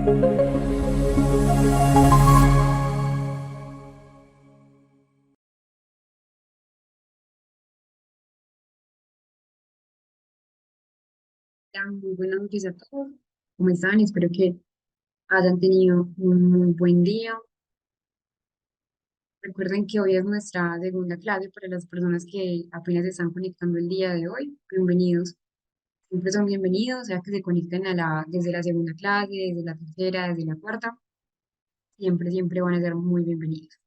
Muy buenas noches a todos. ¿Cómo están? Espero que hayan tenido un muy buen día. Recuerden que hoy es nuestra segunda clase para las personas que apenas se están conectando el día de hoy. Bienvenidos. Siempre son bienvenidos, sea que se conecten desde la segunda clase, desde la tercera, desde la cuarta. Siempre van a ser muy bienvenidos.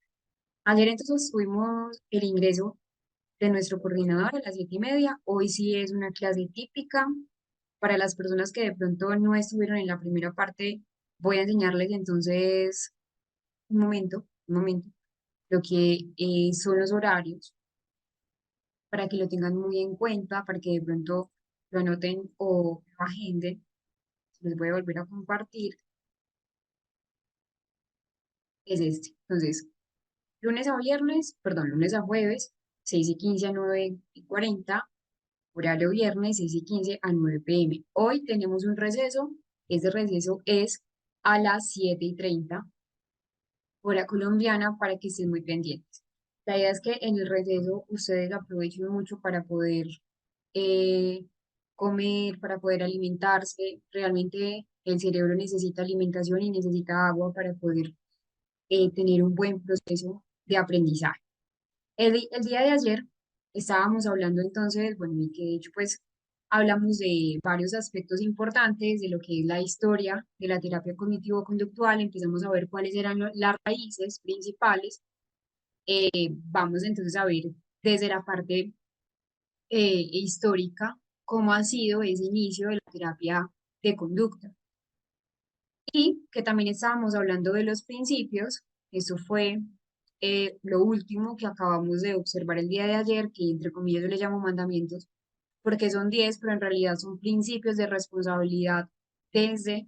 Ayer entonces tuvimos el ingreso de nuestro coordinador a las 7:30. Hoy sí es una clase típica. Para las personas que de pronto no estuvieron en la primera parte, voy a enseñarles entonces un momento, lo que son los horarios, para que lo tengan muy en cuenta, para que de pronto lo anoten o lo agenden. Les voy a volver a compartir, es este. Entonces, lunes a jueves, 6:15 a 9:40, horario viernes, 6:15 a 9 p.m. Hoy tenemos un receso, ese receso es a las 7:30 hora colombiana, para que estén muy pendientes. La idea es que en el receso ustedes aprovechen mucho para poder eh, comer, para poder alimentarse. Realmente el cerebro necesita alimentación y necesita agua para poder tener un buen proceso de aprendizaje. El día de ayer estábamos hablando entonces, bueno, y que de hecho pues hablamos de varios aspectos importantes de lo que es la historia de la terapia cognitivo-conductual. Empezamos a ver cuáles eran las raíces principales. Vamos entonces a ver desde la parte histórica cómo ha sido ese inicio de la terapia de conducta. Y que también estábamos hablando de los principios. Eso fue lo último que acabamos de observar el día de ayer, que entre comillas yo le llamo mandamientos, porque son 10, pero en realidad son principios de responsabilidad desde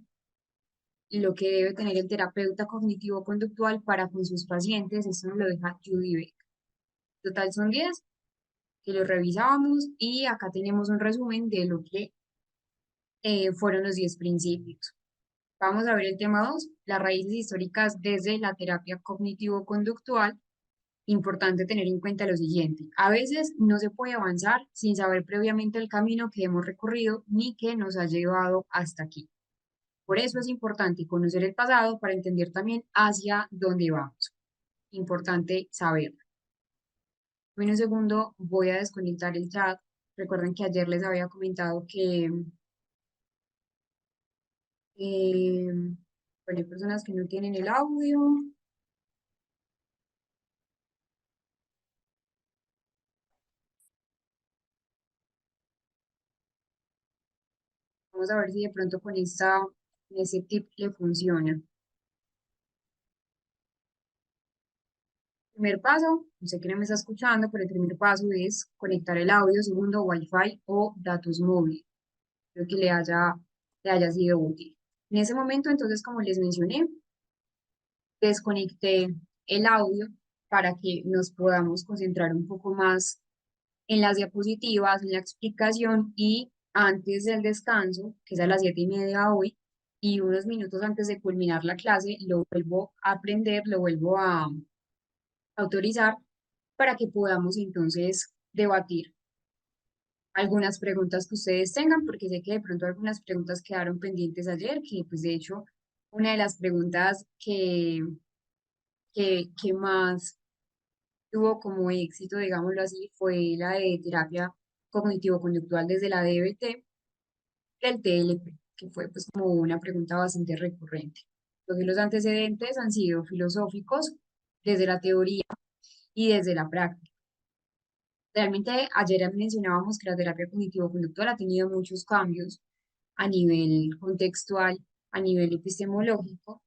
lo que debe tener el terapeuta cognitivo-conductual para con sus pacientes. Esto nos lo deja Judy Beck. Total son 10 que lo revisábamos, y acá tenemos un resumen de lo que fueron los 10 principios. Vamos a ver el tema 2, las raíces históricas desde la terapia cognitivo-conductual. Importante tener en cuenta lo siguiente: a veces no se puede avanzar sin saber previamente el camino que hemos recorrido ni que nos ha llevado hasta aquí. Por eso es importante conocer el pasado para entender también hacia dónde vamos. Importante saberlo. En un segundo voy a desconectar el chat. Recuerden que ayer les había comentado que eh, bueno, hay personas que no tienen el audio. Vamos a ver si de pronto con ese tip le funciona. Primer paso, no sé quién me está escuchando, pero el primer paso es conectar el audio. Segundo, Wi-Fi o datos móviles. Creo que le haya sido útil. En ese momento, entonces, como les mencioné, desconecté el audio para que nos podamos concentrar un poco más en las diapositivas, en la explicación, y antes del descanso, que es a las 7:30 hoy, y unos minutos antes de culminar la clase, lo vuelvo a aprender, lo vuelvo a autorizar para que podamos entonces debatir algunas preguntas que ustedes tengan, porque sé que de pronto algunas preguntas quedaron pendientes ayer, que pues de hecho una de las preguntas que más tuvo como éxito, digámoslo así, fue la de terapia cognitivo-conductual desde la DBT, el TLP, que fue pues como una pregunta bastante recurrente. Entonces los antecedentes han sido filosóficos, desde la teoría y desde la práctica. Realmente ayer mencionábamos que la terapia cognitivo-conductual ha tenido muchos cambios a nivel contextual, a nivel epistemológico.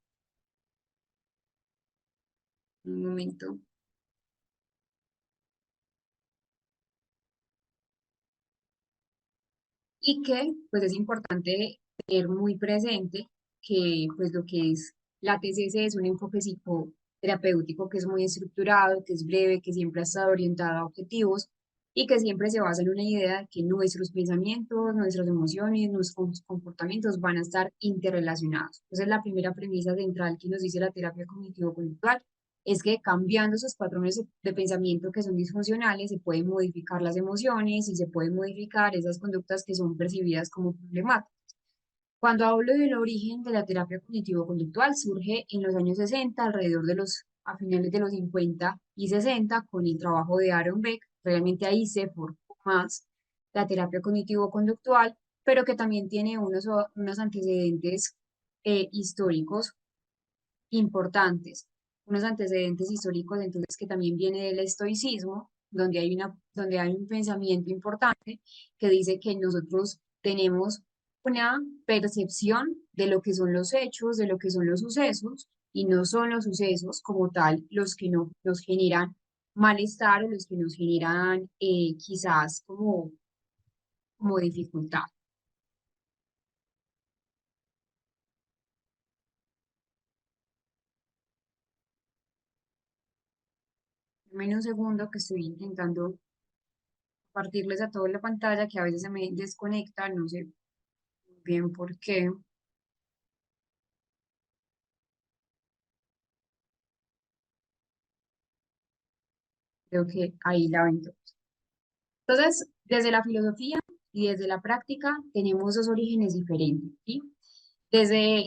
Un momento. Y que pues es importante tener muy presente que pues lo que es la TCC es un enfoque psicoterapéutico que es muy estructurado, que es breve, que siempre ha estado orientado a objetivos, y que siempre se basa en una idea de que nuestros pensamientos, nuestras emociones, nuestros comportamientos van a estar interrelacionados. Esa es la primera premisa central que nos dice la terapia cognitivo-conductual, es que cambiando esos patrones de pensamiento que son disfuncionales, se pueden modificar las emociones y se pueden modificar esas conductas que son percibidas como problemáticas. Cuando hablo del origen de la terapia cognitivo-conductual, surge en los años 60, alrededor de a finales de los 50 y 60, con el trabajo de Aaron Beck. Realmente ahí se formó más la terapia cognitivo-conductual, pero que también tiene unos antecedentes históricos importantes, unos antecedentes históricos, entonces, que también viene del estoicismo, donde hay un pensamiento importante que dice que nosotros tenemos una percepción de lo que son los hechos, de lo que son los sucesos, y no son los sucesos como tal los que nos generan malestar o los que nos generan quizás como dificultad. Dame un segundo que estoy intentando compartirles a toda la pantalla, que a veces se me desconecta, no sé bien por qué. Creo que ahí la ven todos. Entonces, desde la filosofía y desde la práctica tenemos dos orígenes diferentes, ¿sí? Desde,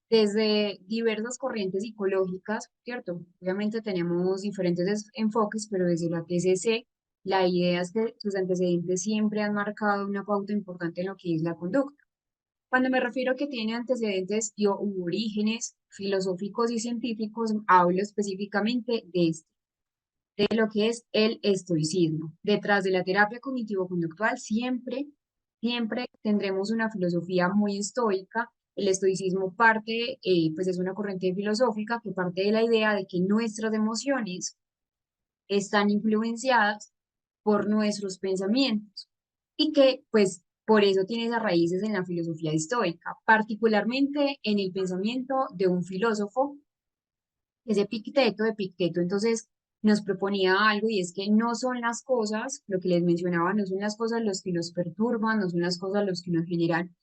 desde diversas corrientes psicológicas, ¿cierto? Obviamente tenemos diferentes enfoques, pero desde la TCC, la idea es que sus antecedentes siempre han marcado una pauta importante en lo que es la conducta. Cuando me refiero a que tiene antecedentes u orígenes filosóficos y científicos, hablo específicamente de lo que es el estoicismo. Detrás de la terapia cognitivo-conductual siempre tendremos una filosofía muy estoica. El estoicismo pues es una corriente filosófica que parte de la idea de que nuestras emociones están influenciadas por nuestros pensamientos y que pues por eso tiene esas raíces en la filosofía estoica, particularmente en el pensamiento de un filósofo, que es Epicteto. Entonces nos proponía algo, y es que no son las cosas, lo que les mencionaba, no son las cosas los que nos perturban, no son las cosas los que nos generan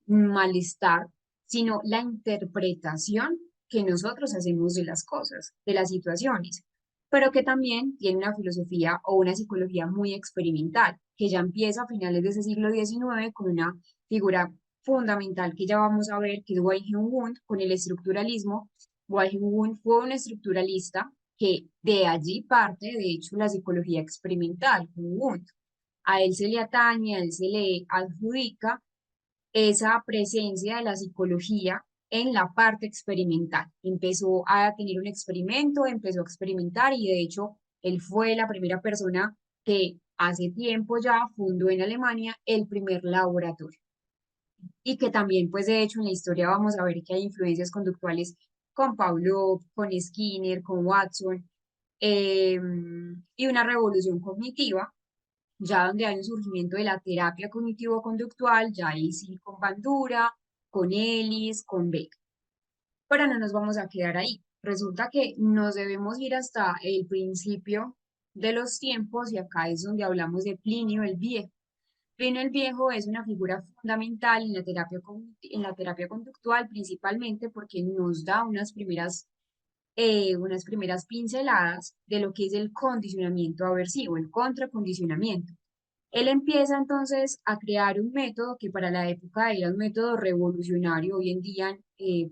malestar, sino la interpretación que nosotros hacemos de las cosas, de las situaciones, pero que también tiene una filosofía o una psicología muy experimental, que ya empieza a finales de ese siglo XIX con una figura fundamental que ya vamos a ver, que es Wei Wund, con el estructuralismo. Wei Wund fue un estructuralista que de allí parte, de hecho, la psicología experimental con Wund. A él se le atañe, a él se le adjudica esa presencia de la psicología en la parte experimental. Empezó a tener un experimento, empezó a experimentar, y de hecho él fue la primera persona que hace tiempo ya fundó en Alemania el primer laboratorio, y que también pues de hecho en la historia vamos a ver que hay influencias conductuales con Pavlov, con Skinner, con Watson, y una revolución cognitiva ya donde hay un surgimiento de la terapia cognitivo-conductual, ya ahí sí con Bandura, con Ellis, con Beck. Pero no nos vamos a quedar ahí. Resulta que nos debemos ir hasta el principio de los tiempos, y acá es donde hablamos de Plinio el Viejo. Plinio el Viejo es una figura fundamental en la en la terapia conductual, principalmente porque nos da unas primeras pinceladas de lo que es el condicionamiento aversivo, el contracondicionamiento. Él empieza entonces a crear un método que para la época era un método revolucionario. Hoy en día,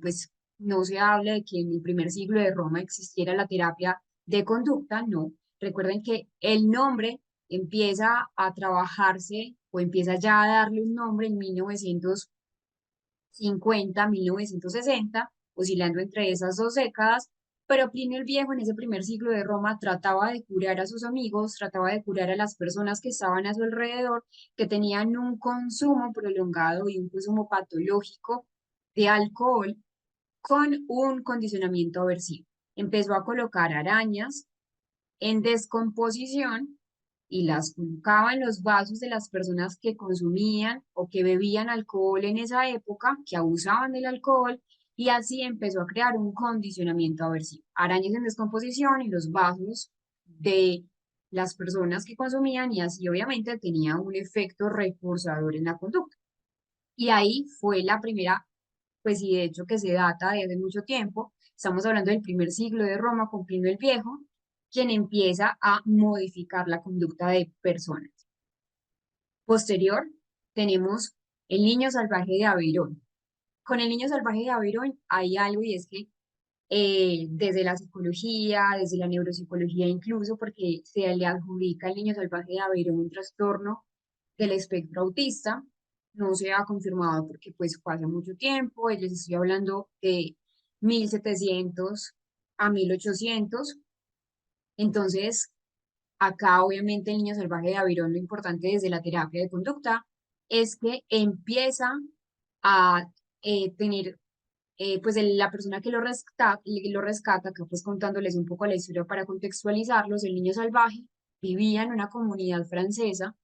pues no se habla de que en el primer siglo de Roma existiera la terapia de conducta, no. Recuerden que el nombre empieza a trabajarse o empieza ya a darle un nombre en 1950, 1960, oscilando entre esas dos décadas, pero Plinio el Viejo en ese primer siglo de Roma trataba de curar a sus amigos, trataba de curar a las personas que estaban a su alrededor, que tenían un consumo prolongado y un consumo patológico de alcohol con un condicionamiento aversivo. Empezó a colocar arañas en descomposición y las colocaba en los vasos de las personas que consumían o que bebían alcohol en esa época, que abusaban del alcohol, y así empezó a crear un condicionamiento aversivo. Arañas en descomposición y los vasos de las personas que consumían y así obviamente tenía un efecto reforzador en la conducta. Y ahí fue la primera, pues y de hecho que se data de hace mucho tiempo, estamos hablando del primer siglo de Roma con Plinio el Viejo, quien empieza a modificar la conducta de personas. Posterior, tenemos el niño salvaje de Averón. Con el niño salvaje de Averón hay algo y es que desde la psicología, desde la neuropsicología incluso, porque se le adjudica al niño salvaje de Averón un trastorno del espectro autista, no se ha confirmado porque pues pasa mucho tiempo, les estoy hablando de 1700 a 1800, entonces acá obviamente el niño salvaje de Averón, lo importante desde la terapia de conducta es que empieza a tener pues la persona que lo rescata, acá pues contándoles un poco la historia para contextualizarlos, el niño salvaje vivía en una comunidad francesa,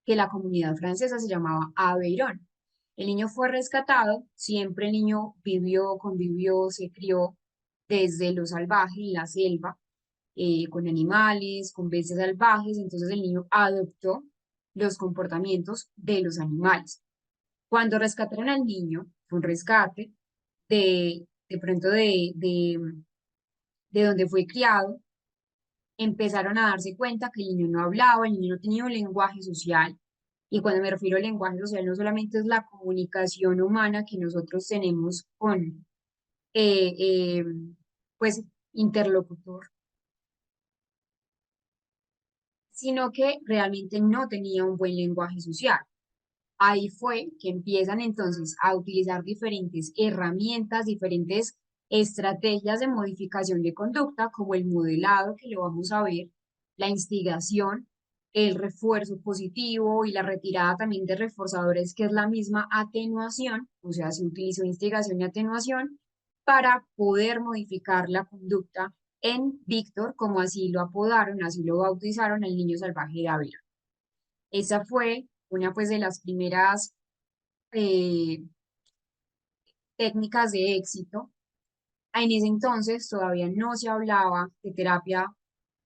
que la comunidad francesa se llamaba Aveyron. El niño fue rescatado, siempre el niño vivió, convivió, se crió desde lo salvaje, en la selva, con animales, con bestias salvajes, entonces el niño adoptó los comportamientos de los animales. Cuando rescataron al niño, fue un rescate, de pronto de donde fue criado, empezaron a darse cuenta que el niño no hablaba, el niño no tenía un lenguaje social. Y cuando me refiero al lenguaje social, no solamente es la comunicación humana que nosotros tenemos con, eh, eh, pues, interlocutor, sino que realmente no tenía un buen lenguaje social. Ahí fue que empiezan entonces a utilizar diferentes herramientas, diferentes estrategias de modificación de conducta, como el modelado, que lo vamos a ver, la instigación, el refuerzo positivo y la retirada también de reforzadores, que es la misma atenuación, o sea, se utilizó instigación y atenuación para poder modificar la conducta en Víctor, como así lo apodaron, así lo bautizaron, el niño salvaje de Ávila. Esa fue una pues de las primeras eh, técnicas de éxito. En ese entonces todavía no se hablaba de terapia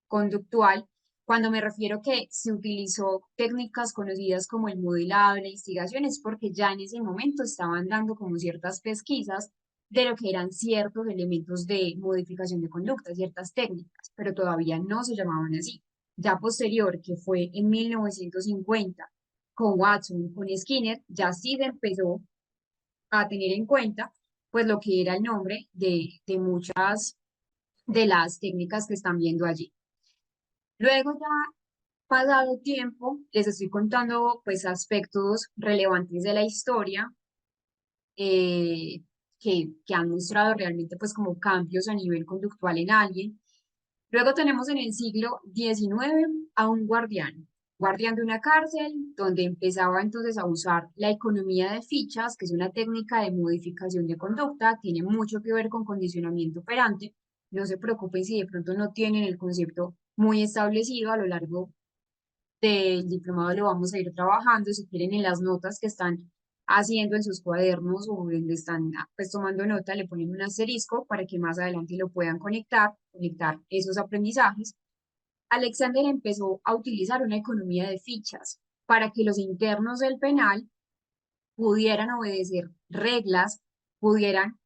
conductual. Cuando me refiero que se utilizó técnicas conocidas como el modelado, la instigación, es porque ya en ese momento estaban dando como ciertas pesquisas de lo que eran ciertos elementos de modificación de conducta, ciertas técnicas, pero todavía no se llamaban así. Ya posterior, que fue en 1950, con Watson, con Skinner, ya sí se empezó a tener en cuenta pues lo que era el nombre de muchas de las técnicas que están viendo allí. Luego ya pasado tiempo, les estoy contando pues aspectos relevantes de la historia eh, que han mostrado realmente pues como cambios a nivel conductual en alguien. Luego tenemos en el siglo XIX a un guardián, guardián de una cárcel, donde empezaba entonces a usar la economía de fichas, que es una técnica de modificación de conducta, tiene mucho que ver con condicionamiento operante. No se preocupen si de pronto no tienen el concepto muy establecido a lo largo del diplomado, lo vamos a ir trabajando. Si quieren, en las notas que están haciendo en sus cuadernos o donde están pues tomando nota, le ponen un asterisco para que más adelante lo puedan conectar esos aprendizajes. Alexander empezó a utilizar una economía de fichas para que los internos del penal pudieran obedecer reglas, pudieran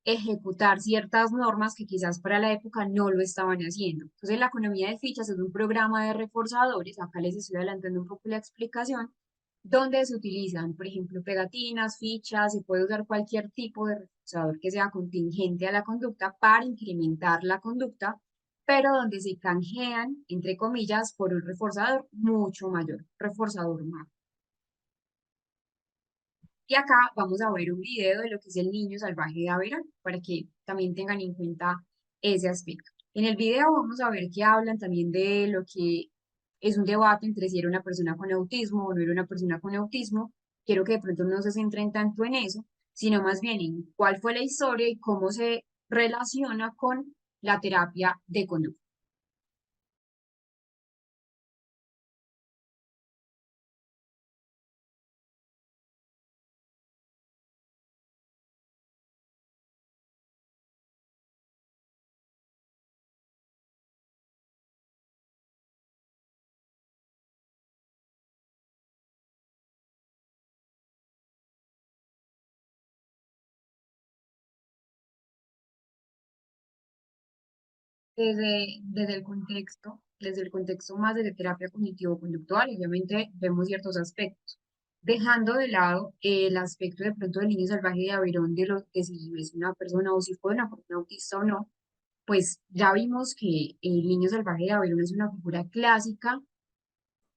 ejecutar ciertas normas que quizás para la época no lo estaban haciendo. Entonces, la economía de fichas es un programa de reforzadores, acá les estoy adelantando un poco la explicación, donde se utilizan, por ejemplo, pegatinas, fichas, se puede usar cualquier tipo de reforzador que sea contingente a la conducta para incrementar la conducta, pero donde se canjean, entre comillas, por un reforzador mucho mayor, reforzador más. Y acá vamos a ver un video de lo que es el niño salvaje de Ávila para que también tengan en cuenta ese aspecto. En el video vamos a ver que hablan también de lo que es un debate entre si era una persona con autismo o no era una persona con autismo. Quiero que de pronto no se centren tanto en eso, sino más bien en cuál fue la historia y cómo se relaciona con la terapia de conducta. desde el contexto más de terapia cognitivo-conductual, obviamente vemos ciertos aspectos, dejando de lado el aspecto de pronto del niño salvaje de Averón, de si es una persona o si fue una persona autista o no, pues ya vimos que el niño salvaje de Averón es una figura clásica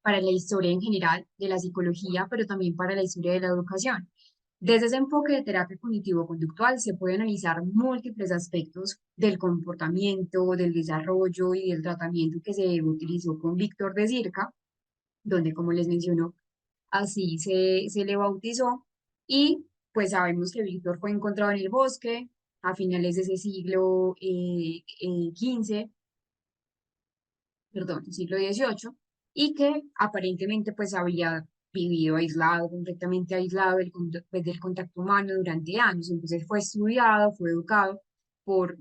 para la historia en general de la psicología, pero también para la historia de la educación. Desde ese enfoque de terapia cognitivo-conductual se puede analizar múltiples aspectos del comportamiento, del desarrollo y del tratamiento que se utilizó con Víctor de Circa, donde, como les menciono, así se le bautizó. Y pues sabemos que Víctor fue encontrado en el bosque a finales de ese siglo XV, perdón, siglo XVIII, y que aparentemente pues había vivido aislado, completamente aislado pues, del contacto humano durante años. Entonces fue estudiado, fue educado por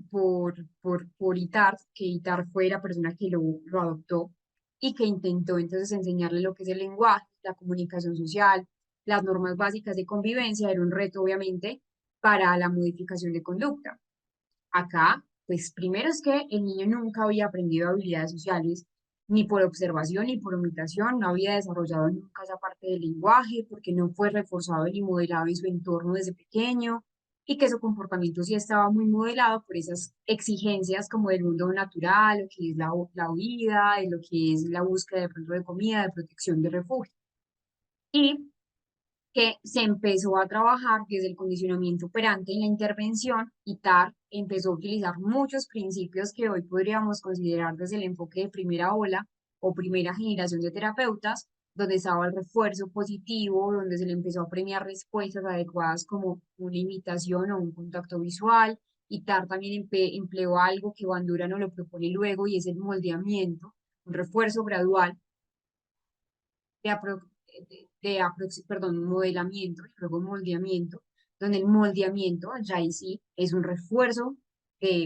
Itard, que Itard fue la persona que lo adoptó y que intentó entonces enseñarle lo que es el lenguaje, la comunicación social, las normas básicas de convivencia. Era un reto, obviamente, para la modificación de conducta. Acá, pues primero es que el niño nunca había aprendido habilidades sociales, ni por observación ni por imitación, no había desarrollado nunca esa parte del lenguaje, porque no fue reforzado ni modelado en su entorno desde pequeño, y que su comportamiento sí estaba muy modelado por esas exigencias como del mundo natural, lo que es la huida, de lo que es la búsqueda de pronto de comida, de protección, de refugio. Y que se empezó a trabajar desde el condicionamiento operante en la intervención y TAR empezó a utilizar muchos principios que hoy podríamos considerar desde el enfoque de primera ola o primera generación de terapeutas, donde estaba el refuerzo positivo, donde se le empezó a premiar respuestas adecuadas como una imitación o un contacto visual. Y TAR también empleó algo que Bandura no lo propone luego y es el moldeamiento, un refuerzo gradual de, perdón, modelamiento y luego moldeamiento, donde el moldeamiento, ya ahí sí, es un refuerzo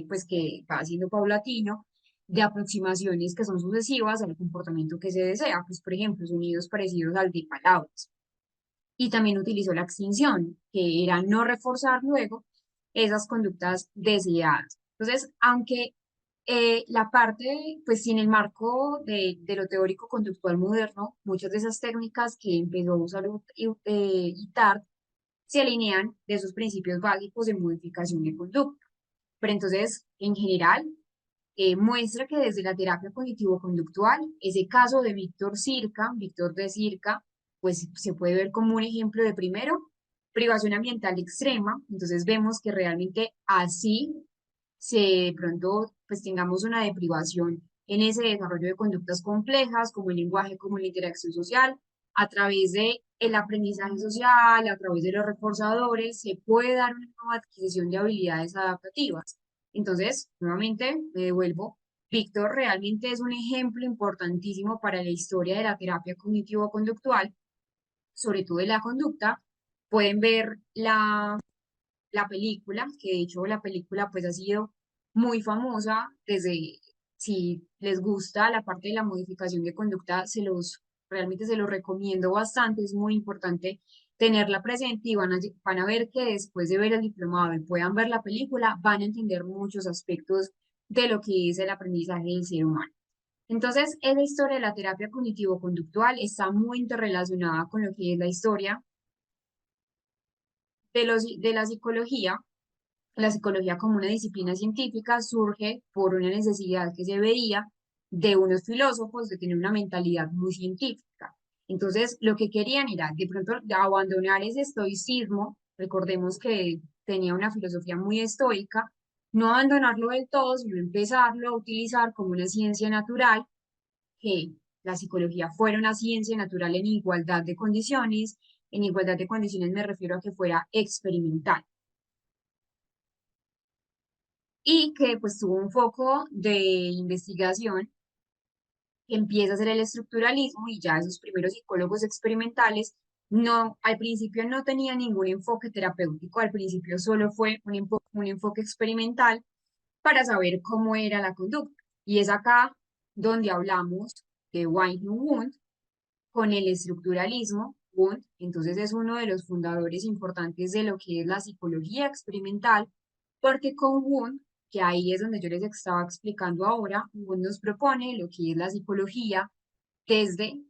pues que va siendo paulatino de aproximaciones que son sucesivas al comportamiento que se desea, pues por ejemplo, sonidos parecidos al de palabras. Y también utilizó la extinción, que era no reforzar luego esas conductas deseadas. Entonces, aunque la parte, pues sin el marco de lo teórico conductual moderno, muchas de esas técnicas que empezó a usar ITAR se alinean de esos principios básicos de modificación de conducta. Pero entonces, en general, muestra que desde la terapia cognitivo-conductual, ese caso de Víctor de Circa, pues se puede ver como un ejemplo de primero, privación ambiental extrema. Entonces vemos que realmente así se de pronto pues tengamos una deprivación en ese desarrollo de conductas complejas, como el lenguaje, como la interacción social, a través de el aprendizaje social, a través de los reforzadores, se puede dar una nueva adquisición de habilidades adaptativas. Entonces, nuevamente, me devuelvo. Víctor realmente es un ejemplo importantísimo para la historia de la terapia cognitivo-conductual, sobre todo de la conducta. Pueden ver la película, que de hecho la película pues ha sido muy famosa desde, si les gusta la parte de la modificación de conducta, realmente se los recomiendo bastante, es muy importante tenerla presente y van a ver que después de ver el diplomado y puedan ver la película, van a entender muchos aspectos de lo que es el aprendizaje del ser humano. Entonces, esa historia de la terapia cognitivo-conductual está muy interrelacionada con lo que es la historia de la psicología como una disciplina científica surge por una necesidad que se veía de unos filósofos de tener una mentalidad muy científica. Entonces, lo que querían era de pronto abandonar ese estoicismo, recordemos que tenía una filosofía muy estoica, no abandonarlo del todo, sino empezarlo a utilizar como una ciencia natural, que la psicología fuera una ciencia natural en igualdad de condiciones me refiero a que fuera experimental y que pues tuvo un foco de investigación que empieza a ser el estructuralismo y ya esos primeros psicólogos experimentales no, al principio no tenían ningún enfoque terapéutico, al principio solo fue un enfoque experimental para saber cómo era la conducta. Y es acá donde hablamos de Wundt con el estructuralismo. Wundt, entonces, es uno de los fundadores importantes de lo que es la psicología experimental, porque con Wundt que ahí es donde yo les estaba explicando ahora, Wundt nos propone lo que es la psicología desde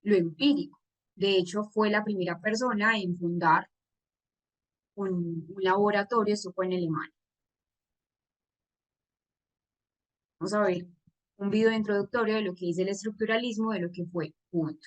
lo empírico. De hecho, fue la primera persona en fundar un laboratorio, esto fue en Alemania. Vamos a ver un video introductorio de lo que es el estructuralismo, de lo que fue Wundt.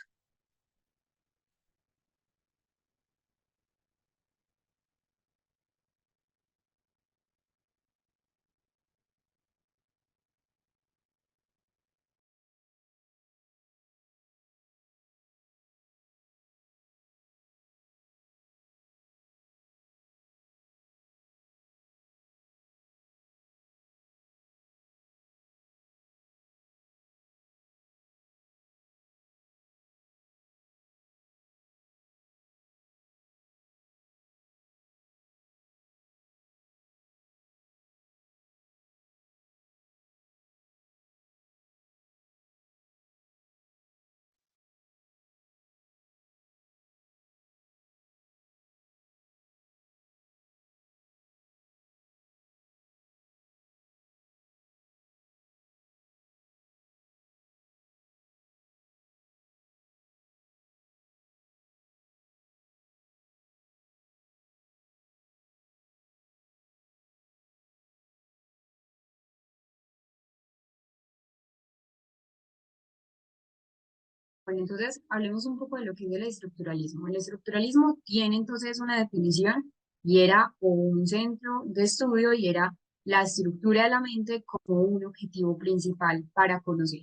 Bueno, entonces hablemos un poco de lo que es el estructuralismo. El estructuralismo tiene entonces una definición y era un centro de estudio y era la estructura de la mente como un objetivo principal para conocer.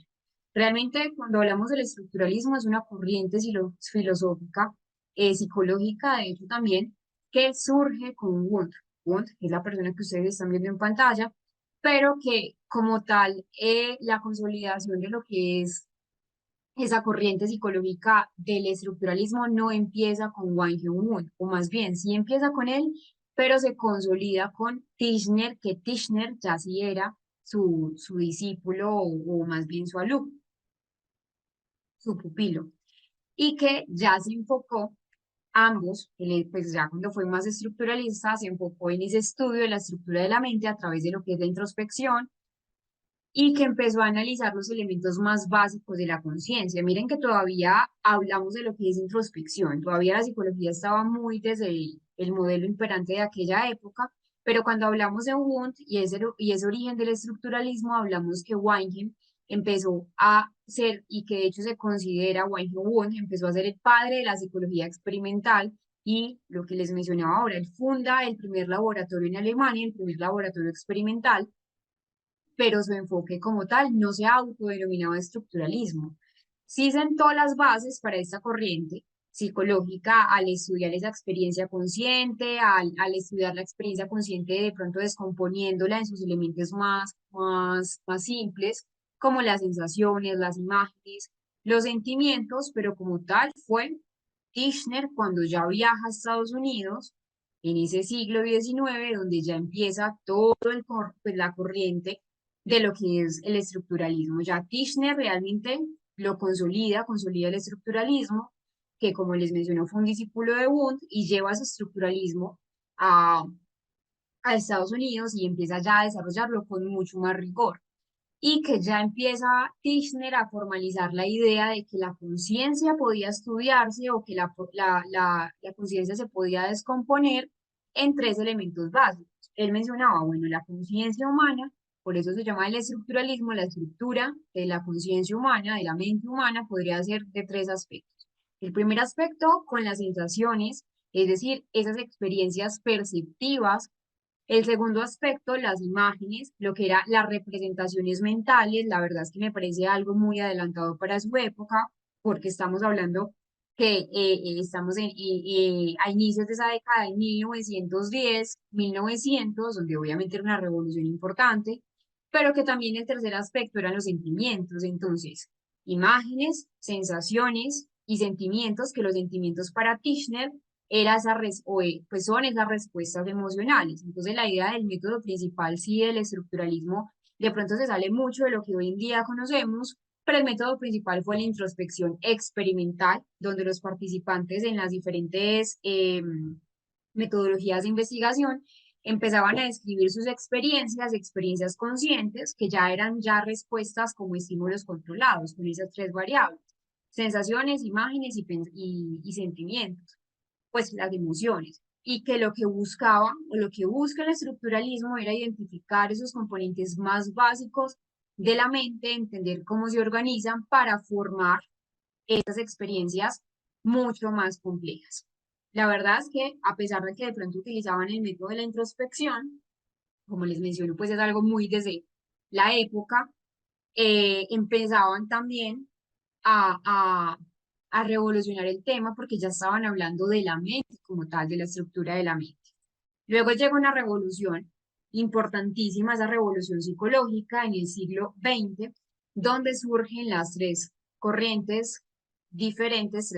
Realmente cuando hablamos del estructuralismo es una corriente filosófica, psicológica, de hecho también, que surge con Wundt. Wundt es la persona que ustedes están viendo en pantalla, pero que como tal, la consolidación de lo que es esa corriente psicológica del estructuralismo no empieza con Wang Hyun-woo, o más bien sí empieza con él, pero se consolida con Tishner, que Tishner ya sí era su discípulo o más bien su alumno, su pupilo, y que ya se enfocó ambos, pues ya cuando fue más estructuralista, se enfocó en ese estudio de la estructura de la mente a través de lo que es la introspección y que empezó a analizar los elementos más básicos de la conciencia. Miren que todavía hablamos de lo que es introspección, todavía la psicología estaba muy desde el modelo imperante de aquella época, pero cuando hablamos de Wundt y ese origen del estructuralismo, hablamos que Weinheim empezó a ser, y que de hecho se considera, Weinheim Wundt empezó a ser el padre de la psicología experimental, y lo que les mencionaba ahora, él funda el primer laboratorio en Alemania, el primer laboratorio experimental, pero su enfoque como tal no se autodenominaba estructuralismo. Sí sentó las bases para esta corriente psicológica al estudiar esa experiencia consciente, al estudiar la experiencia consciente de pronto descomponiéndola en sus elementos más simples, como las sensaciones, las imágenes, los sentimientos, pero como tal fue Kirchner cuando ya viaja a Estados Unidos en ese siglo XIX, donde ya empieza todo pues, la corriente de lo que es el estructuralismo. Ya Kirchner realmente lo consolida el estructuralismo, que como les mencionó fue un discípulo de Wundt y lleva ese estructuralismo a, a Estados Unidos y empieza ya a desarrollarlo con mucho más rigor y que ya empieza Tishner a formalizar la idea de que la conciencia podía estudiarse o que la conciencia se podía descomponer en tres elementos básicos. Él mencionaba, bueno, la conciencia humana, por eso se llama el estructuralismo, la estructura de la conciencia humana, de la mente humana, podría ser de tres aspectos. El primer aspecto con las sensaciones, es decir, esas experiencias perceptivas. El segundo aspecto, las imágenes, lo que era las representaciones mentales, la verdad es que me parece algo muy adelantado para su época, porque estamos hablando que estamos a inicios de esa década de 1910, 1900, donde obviamente era una revolución importante, pero que también el tercer aspecto eran los sentimientos. Entonces, imágenes, sensaciones y sentimientos, que los sentimientos para Tishner era pues son esas respuestas emocionales. Entonces, la idea del método principal, sí, del estructuralismo, de pronto se sale mucho de lo que hoy en día conocemos, pero el método principal fue la introspección experimental, donde los participantes en las diferentes metodologías de investigación empezaban a describir sus experiencias, experiencias conscientes, que ya eran ya respuestas como estímulos controlados, con esas tres variables, sensaciones, imágenes y sentimientos, pues las emociones. Y que lo que buscaba o lo que busca el estructuralismo era identificar esos componentes más básicos de la mente, entender cómo se organizan para formar estas experiencias mucho más complejas. La verdad es que a pesar de que de pronto utilizaban el método de la introspección, como les menciono, pues es algo muy desde la época, empezaban también a, a, a revolucionar el tema porque ya estaban hablando de la mente como tal, de la estructura de la mente. Luego llega una revolución importantísima, esa revolución psicológica en el siglo XX, donde surgen las tres corrientes diferentes.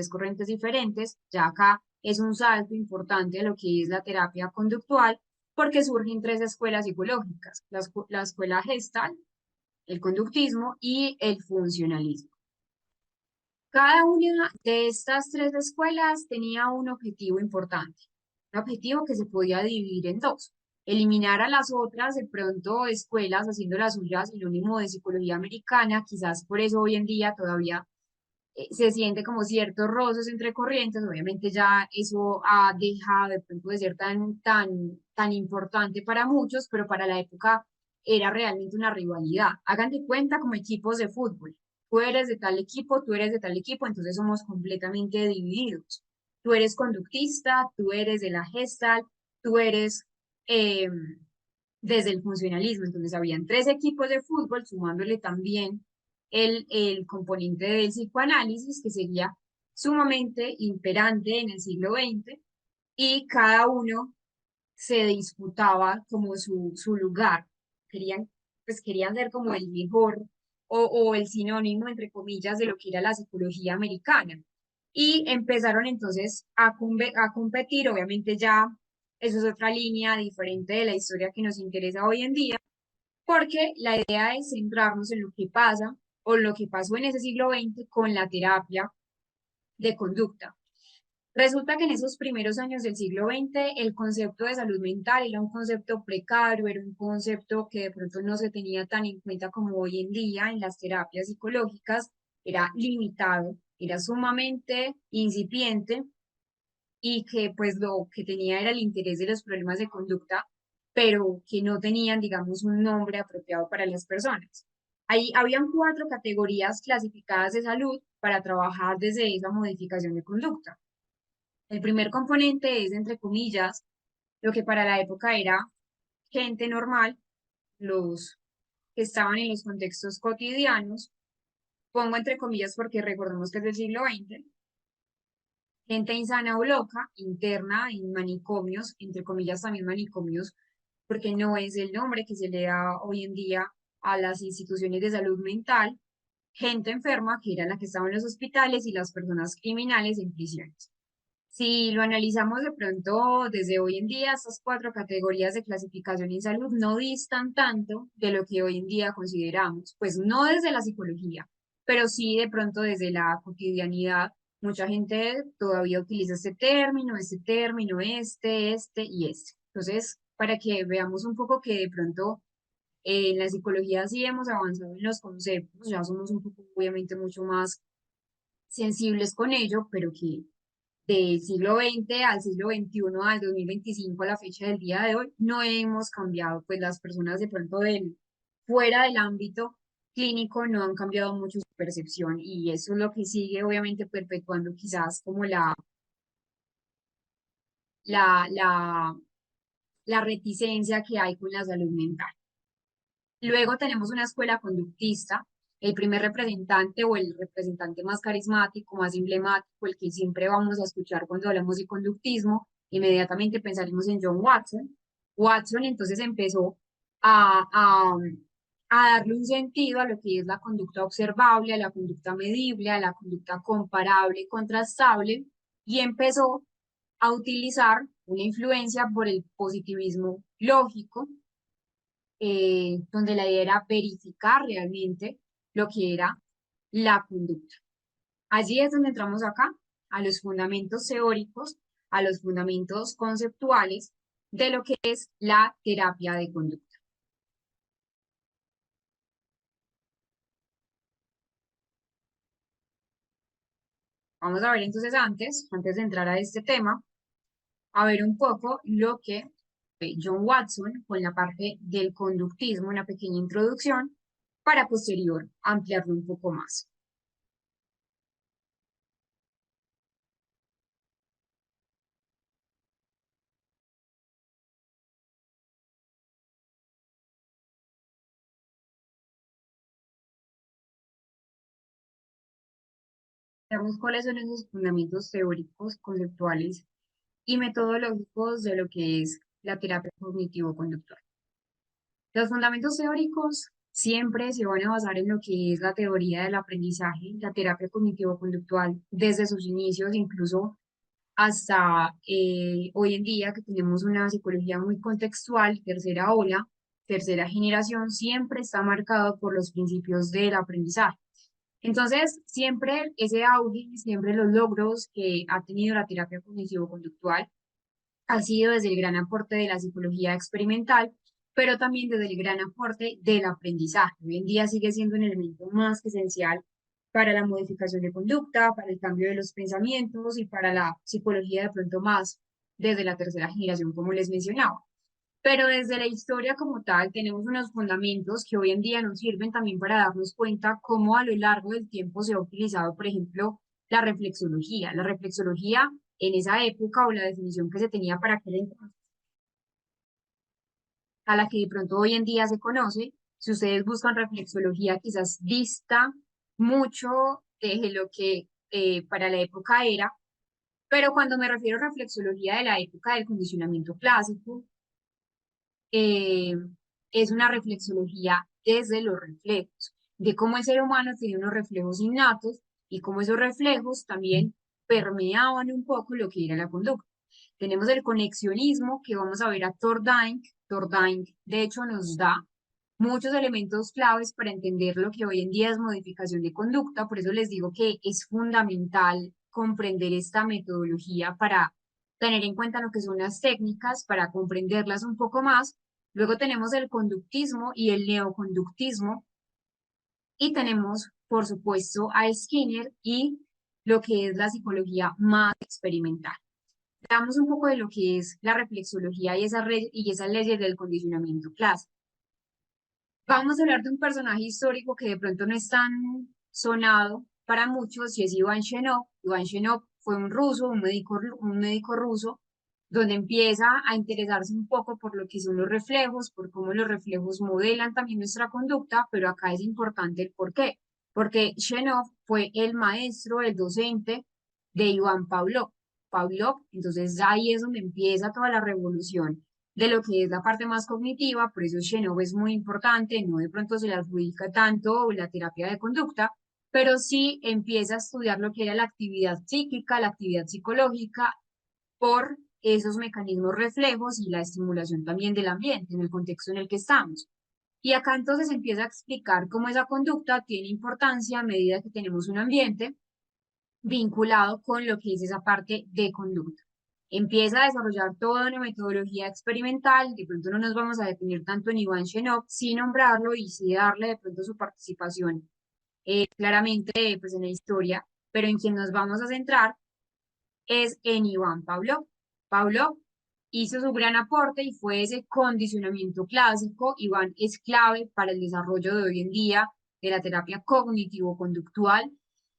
Ya acá es un salto importante a lo que es la terapia conductual, porque surgen tres escuelas psicológicas, la escuela Gestalt, el conductismo y el funcionalismo. Cada una de estas tres escuelas tenía un objetivo importante, un objetivo que se podía dividir en dos: eliminar a las otras de pronto escuelas haciendo las suyas sinónimo de psicología americana. Quizás por eso hoy en día todavía se siente como ciertos rozos entre corrientes. Obviamente ya eso ha dejado de pronto de ser tan importante para muchos, pero para la época era realmente una rivalidad. Hagan de cuenta como equipos de fútbol. Tú eres de tal equipo, tú eres de tal equipo, entonces somos completamente divididos. Tú eres conductista, tú eres de la Gestalt, tú eres eh, desde el funcionalismo. Entonces habían tres equipos de fútbol, sumándole también el componente del psicoanálisis, que sería sumamente imperante en el siglo XX, y cada uno se disputaba como su lugar. Querían, pues querían ser como el mejor o el sinónimo, entre comillas, de lo que era la psicología americana. Y empezaron entonces a competir. Obviamente ya eso es otra línea diferente de la historia que nos interesa hoy en día, porque la idea es centrarnos en lo que pasa o lo que pasó en ese siglo XX con la terapia de conducta. Resulta que en esos primeros años del siglo XX el concepto de salud mental era un concepto precario, era un concepto que de pronto no se tenía tan en cuenta como hoy en día en las terapias psicológicas, era limitado, era sumamente incipiente, y que pues lo que tenía era el interés de los problemas de conducta, pero que no tenían, digamos, un nombre apropiado para las personas. Ahí habían cuatro categorías clasificadas de salud para trabajar desde esa modificación de conducta. El primer componente es, entre comillas, lo que para la época era gente normal, los que estaban en los contextos cotidianos. Pongo entre comillas porque recordemos que es del siglo XX. Gente insana o loca, interna en manicomios, entre comillas también manicomios, porque no es el nombre que se le da hoy en día a las instituciones de salud mental. Gente enferma, que era la que estaba en los hospitales, y las personas criminales en prisiones. Si lo analizamos de pronto desde hoy en día, estas cuatro categorías de clasificación en salud no distan tanto de lo que hoy en día consideramos, pues no desde la psicología, pero sí de pronto desde la cotidianidad. Mucha gente todavía utiliza este término, este y este. Entonces, para que veamos un poco que de pronto en la psicología sí hemos avanzado en los conceptos, ya somos un poco obviamente mucho más sensibles con ello, pero que del siglo XX al siglo XXI, al 2025, a la fecha del día de hoy, no hemos cambiado. Pues las personas de pronto fuera del ámbito clínico no han cambiado mucho su percepción, y eso es lo que sigue obviamente perpetuando quizás como la, la, la reticencia que hay con la salud mental. Luego tenemos una escuela conductista. El primer representante o el representante más carismático, más emblemático, el que siempre vamos a escuchar cuando hablamos de conductismo, inmediatamente pensaremos en John Watson. Watson entonces empezó a, a, a darle un sentido a lo que es la conducta observable, a la conducta medible, a la conducta comparable, contrastable, y empezó a utilizar una influencia por el positivismo lógico, donde la idea era verificar realmente lo que era la conducta. Allí es donde entramos acá, a los fundamentos teóricos, a los fundamentos conceptuales, de lo que es la terapia de conducta. Vamos a ver entonces antes de entrar a este tema, a ver un poco lo que John Watson con la parte del conductismo, una pequeña introducción, para posterior ampliarlo un poco más. Veamos cuáles son esos fundamentos teóricos, conceptuales y metodológicos de lo que es la terapia cognitivo-conductual. Los fundamentos teóricos siempre se van a basar en lo que es la teoría del aprendizaje, la terapia cognitivo-conductual, desde sus inicios, incluso hasta hoy en día que tenemos una psicología muy contextual, tercera ola, tercera generación, siempre está marcado por los principios del aprendizaje. Entonces, siempre ese auge, siempre los logros que ha tenido la terapia cognitivo-conductual ha sido desde el gran aporte de la psicología experimental, pero también desde el gran aporte del aprendizaje. Hoy en día sigue siendo un elemento más que esencial para la modificación de conducta, para el cambio de los pensamientos y para la psicología de pronto más desde la tercera generación, como les mencionaba. Pero desde la historia como tal tenemos unos fundamentos que hoy en día nos sirven también para darnos cuenta cómo a lo largo del tiempo se ha utilizado, por ejemplo, la reflexología. La reflexología en esa época o la definición que se tenía para aquel entonces, a la que de pronto hoy en día se conoce, si ustedes buscan reflexología, quizás dista mucho de lo que para la época era, pero cuando me refiero a reflexología de la época del condicionamiento clásico, eh, es una reflexología desde los reflejos, de cómo el ser humano tiene unos reflejos innatos y cómo esos reflejos también permeaban un poco lo que era la conducta. Tenemos el conexionismo que vamos a ver a Thorndike. Thorndike, de hecho, nos da muchos elementos claves para entender lo que hoy en día es modificación de conducta. Por eso les digo que es fundamental comprender esta metodología para tener en cuenta lo que son las técnicas, para comprenderlas un poco más. Luego tenemos el conductismo y el neoconductismo y tenemos, por supuesto, a Skinner y lo que es la psicología más experimental. Veamos un poco de lo que es la reflexología y esas leyes del condicionamiento clásico. Vamos a hablar de un personaje histórico que de pronto no es tan sonado para muchos, y es Iván Shenov. Iván Shenov fue un ruso, un médico ruso, donde empieza a interesarse un poco por lo que son los reflejos, por cómo los reflejos modelan también nuestra conducta, pero acá es importante el por qué. Porque Shenov fue el maestro, el docente de Iván Pavlov. Entonces ahí es donde empieza toda la revolución de lo que es la parte más cognitiva, por eso Shenov es muy importante, no de pronto se le adjudica tanto la terapia de conducta, pero sí empieza a estudiar lo que era la actividad psíquica, la actividad psicológica, por esos mecanismos reflejos y la estimulación también del ambiente, en el contexto en el que estamos. Y acá entonces empieza a explicar cómo esa conducta tiene importancia a medida que tenemos un ambiente vinculado con lo que es esa parte de conducta. Empieza a desarrollar toda una metodología experimental, de pronto no nos vamos a definir tanto en Iván Shenov, sin nombrarlo y sí darle de pronto su participación claramente pues en la historia, pero en quien nos vamos a centrar es en Iván Pavlov. Pavlov hizo su gran aporte y fue ese condicionamiento clásico. Iván es clave para el desarrollo de hoy en día de la terapia cognitivo-conductual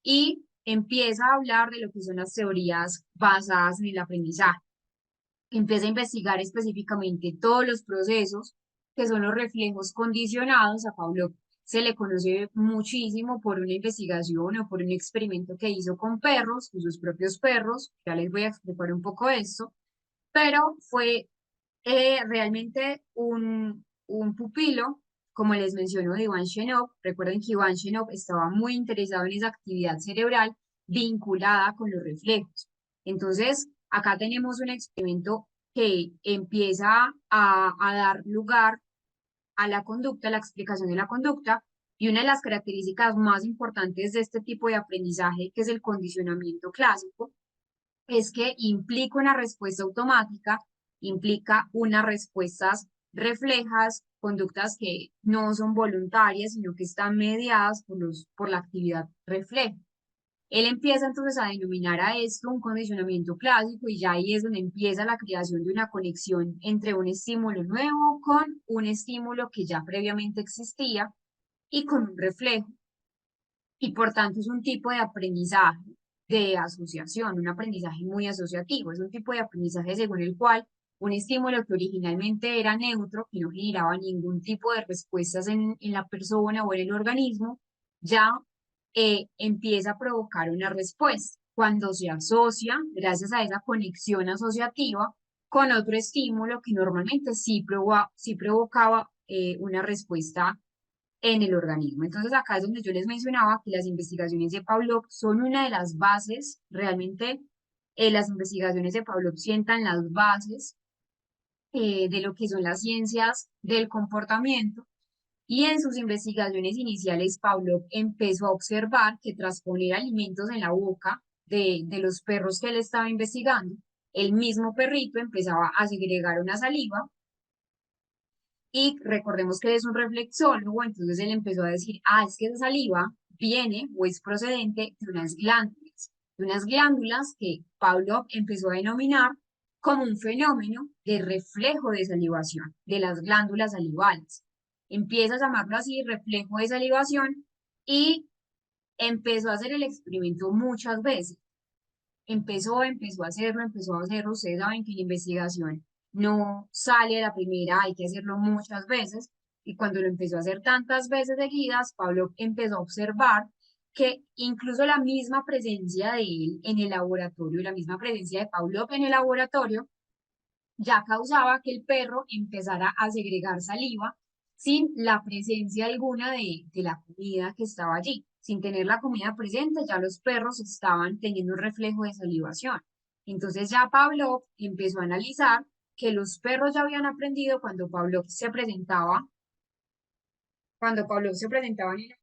y empieza a hablar de lo que son las teorías basadas en el aprendizaje. Empieza a investigar específicamente todos los procesos que son los reflejos condicionados. A Pavlov se le conoce muchísimo por una investigación o por un experimento que hizo con perros, con sus propios perros. Ya les voy a explicar un poco esto, pero fue realmente un pupilo, como les menciono, de Iván Shenov. Recuerden que Iván Shenov estaba muy interesado en esa actividad cerebral vinculada con los reflejos. Entonces, acá tenemos un experimento que empieza a dar lugar a la conducta, a la explicación de la conducta, y una de las características más importantes de este tipo de aprendizaje, que es el condicionamiento clásico, es que implica una respuesta automática implica unas respuestas reflejas, conductas que no son voluntarias, sino que están mediadas por la actividad reflejo. Él empieza entonces a denominar a esto un condicionamiento clásico y ya ahí es donde empieza la creación de una conexión entre un estímulo nuevo con un estímulo que ya previamente existía y con un reflejo. Y por tanto es un tipo de aprendizaje de asociación, un aprendizaje muy asociativo, es un tipo de aprendizaje según el cual un estímulo que originalmente era neutro, que no generaba ningún tipo de respuestas en la persona o en el organismo, ya empieza a provocar una respuesta cuando se asocia, gracias a esa conexión asociativa, con otro estímulo que normalmente sí provocaba una respuesta en el organismo. Entonces, acá es donde yo les mencionaba que las investigaciones de Pavlov son una de las bases, realmente las investigaciones de Pavlov sientan las bases de lo que son las ciencias del comportamiento. Y en sus investigaciones iniciales, Pavlov empezó a observar que tras poner alimentos en la boca de los perros que él estaba investigando, el mismo perrito empezaba a segregar una saliva y recordemos que él es un reflexólogo, entonces él empezó a decir, es que esa saliva viene o es procedente de unas glándulas que Pavlov empezó a denominar como un fenómeno de reflejo de salivación, de las glándulas salivales. Empieza a llamarlo así, reflejo de salivación, y empezó a hacer el experimento muchas veces. Empezó a hacerlo. Ustedes saben que la investigación no sale a la primera, hay que hacerlo muchas veces. Y cuando lo empezó a hacer tantas veces seguidas, Pablo empezó a observar que incluso la misma presencia de él en el laboratorio, la misma presencia de Pablo en el laboratorio, ya causaba que el perro empezara a segregar saliva sin la presencia alguna de la comida que estaba allí. Sin tener la comida presente, ya los perros estaban teniendo un reflejo de salivación. Entonces ya Pavlov empezó a analizar que los perros ya habían aprendido cuando Pavlov se presentaba en el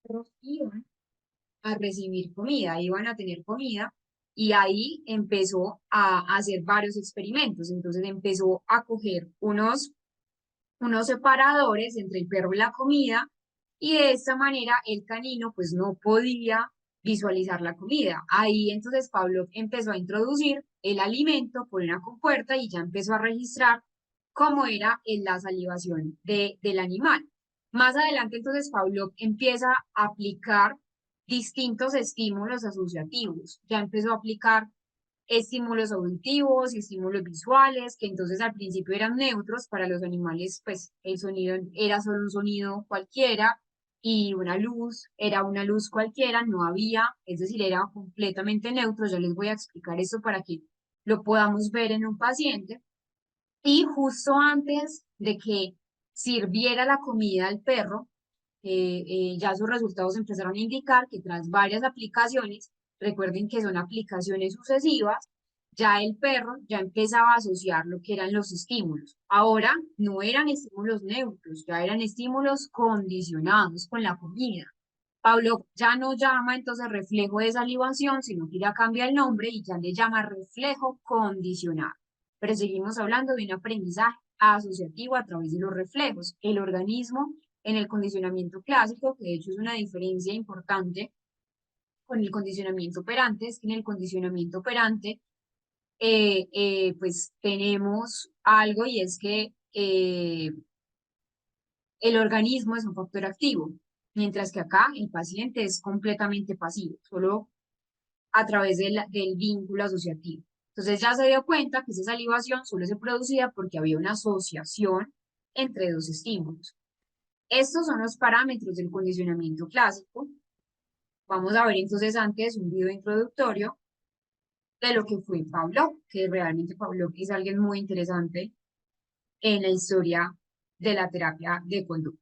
perros iban a recibir comida, iban a tener comida, y ahí empezó a hacer varios experimentos. Entonces empezó a coger unos separadores entre el perro y la comida, y de esta manera el canino pues no podía visualizar la comida. Ahí entonces Pablo empezó a introducir el alimento por una compuerta y ya empezó a registrar cómo era en la salivación del animal. Más adelante entonces Pablo empieza a aplicar distintos estímulos asociativos. Ya empezó a aplicar estímulos auditivos y estímulos visuales, que entonces al principio eran neutros para los animales, pues el sonido era solo un sonido cualquiera y una luz era una luz cualquiera, no había, es decir, era completamente neutro. Yo les voy a explicar eso para que lo podamos ver en un paciente. Y justo antes de que sirviera la comida al perro, ya sus resultados empezaron a indicar que tras varias aplicaciones, recuerden que son aplicaciones sucesivas, ya el perro ya empezaba a asociar lo que eran los estímulos. Ahora no eran estímulos neutros, ya eran estímulos condicionados con la comida. Pablo ya no llama entonces reflejo de salivación, sino que ya cambia el nombre y ya le llama reflejo condicionado. Pero seguimos hablando de un aprendizaje asociativo a través de los reflejos. El organismo en el condicionamiento clásico, que de hecho es una diferencia importante con el condicionamiento operante, es que en el condicionamiento operante pues tenemos algo, y es que el organismo es un factor activo, mientras que acá el paciente es completamente pasivo, solo a través del vínculo asociativo. Entonces ya se dio cuenta que esa salivación solo se producía porque había una asociación entre dos estímulos. Estos son los parámetros del condicionamiento clásico. Vamos a ver entonces antes un video introductorio de lo que fue Pavlov, que realmente Pavlov es alguien muy interesante en la historia de la terapia de conducta.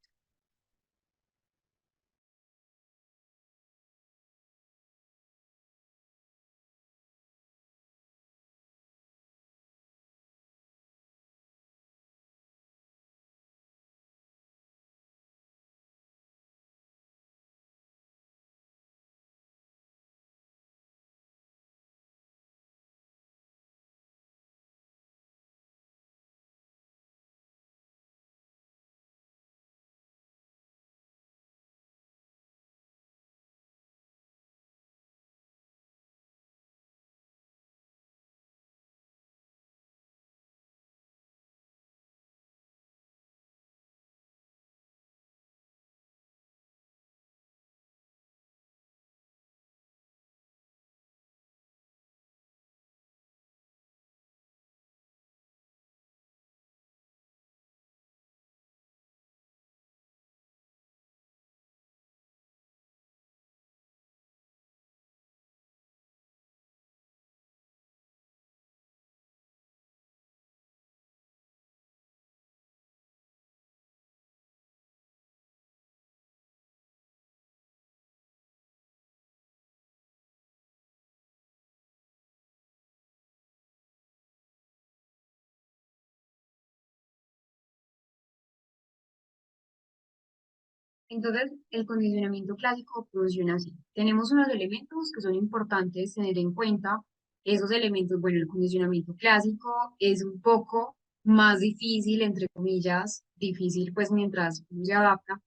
Entonces, el condicionamiento clásico funciona así. Tenemos unos elementos que son importantes tener en cuenta. Esos elementos, bueno, el condicionamiento clásico es un poco más difícil, entre comillas, difícil pues mientras uno se adapta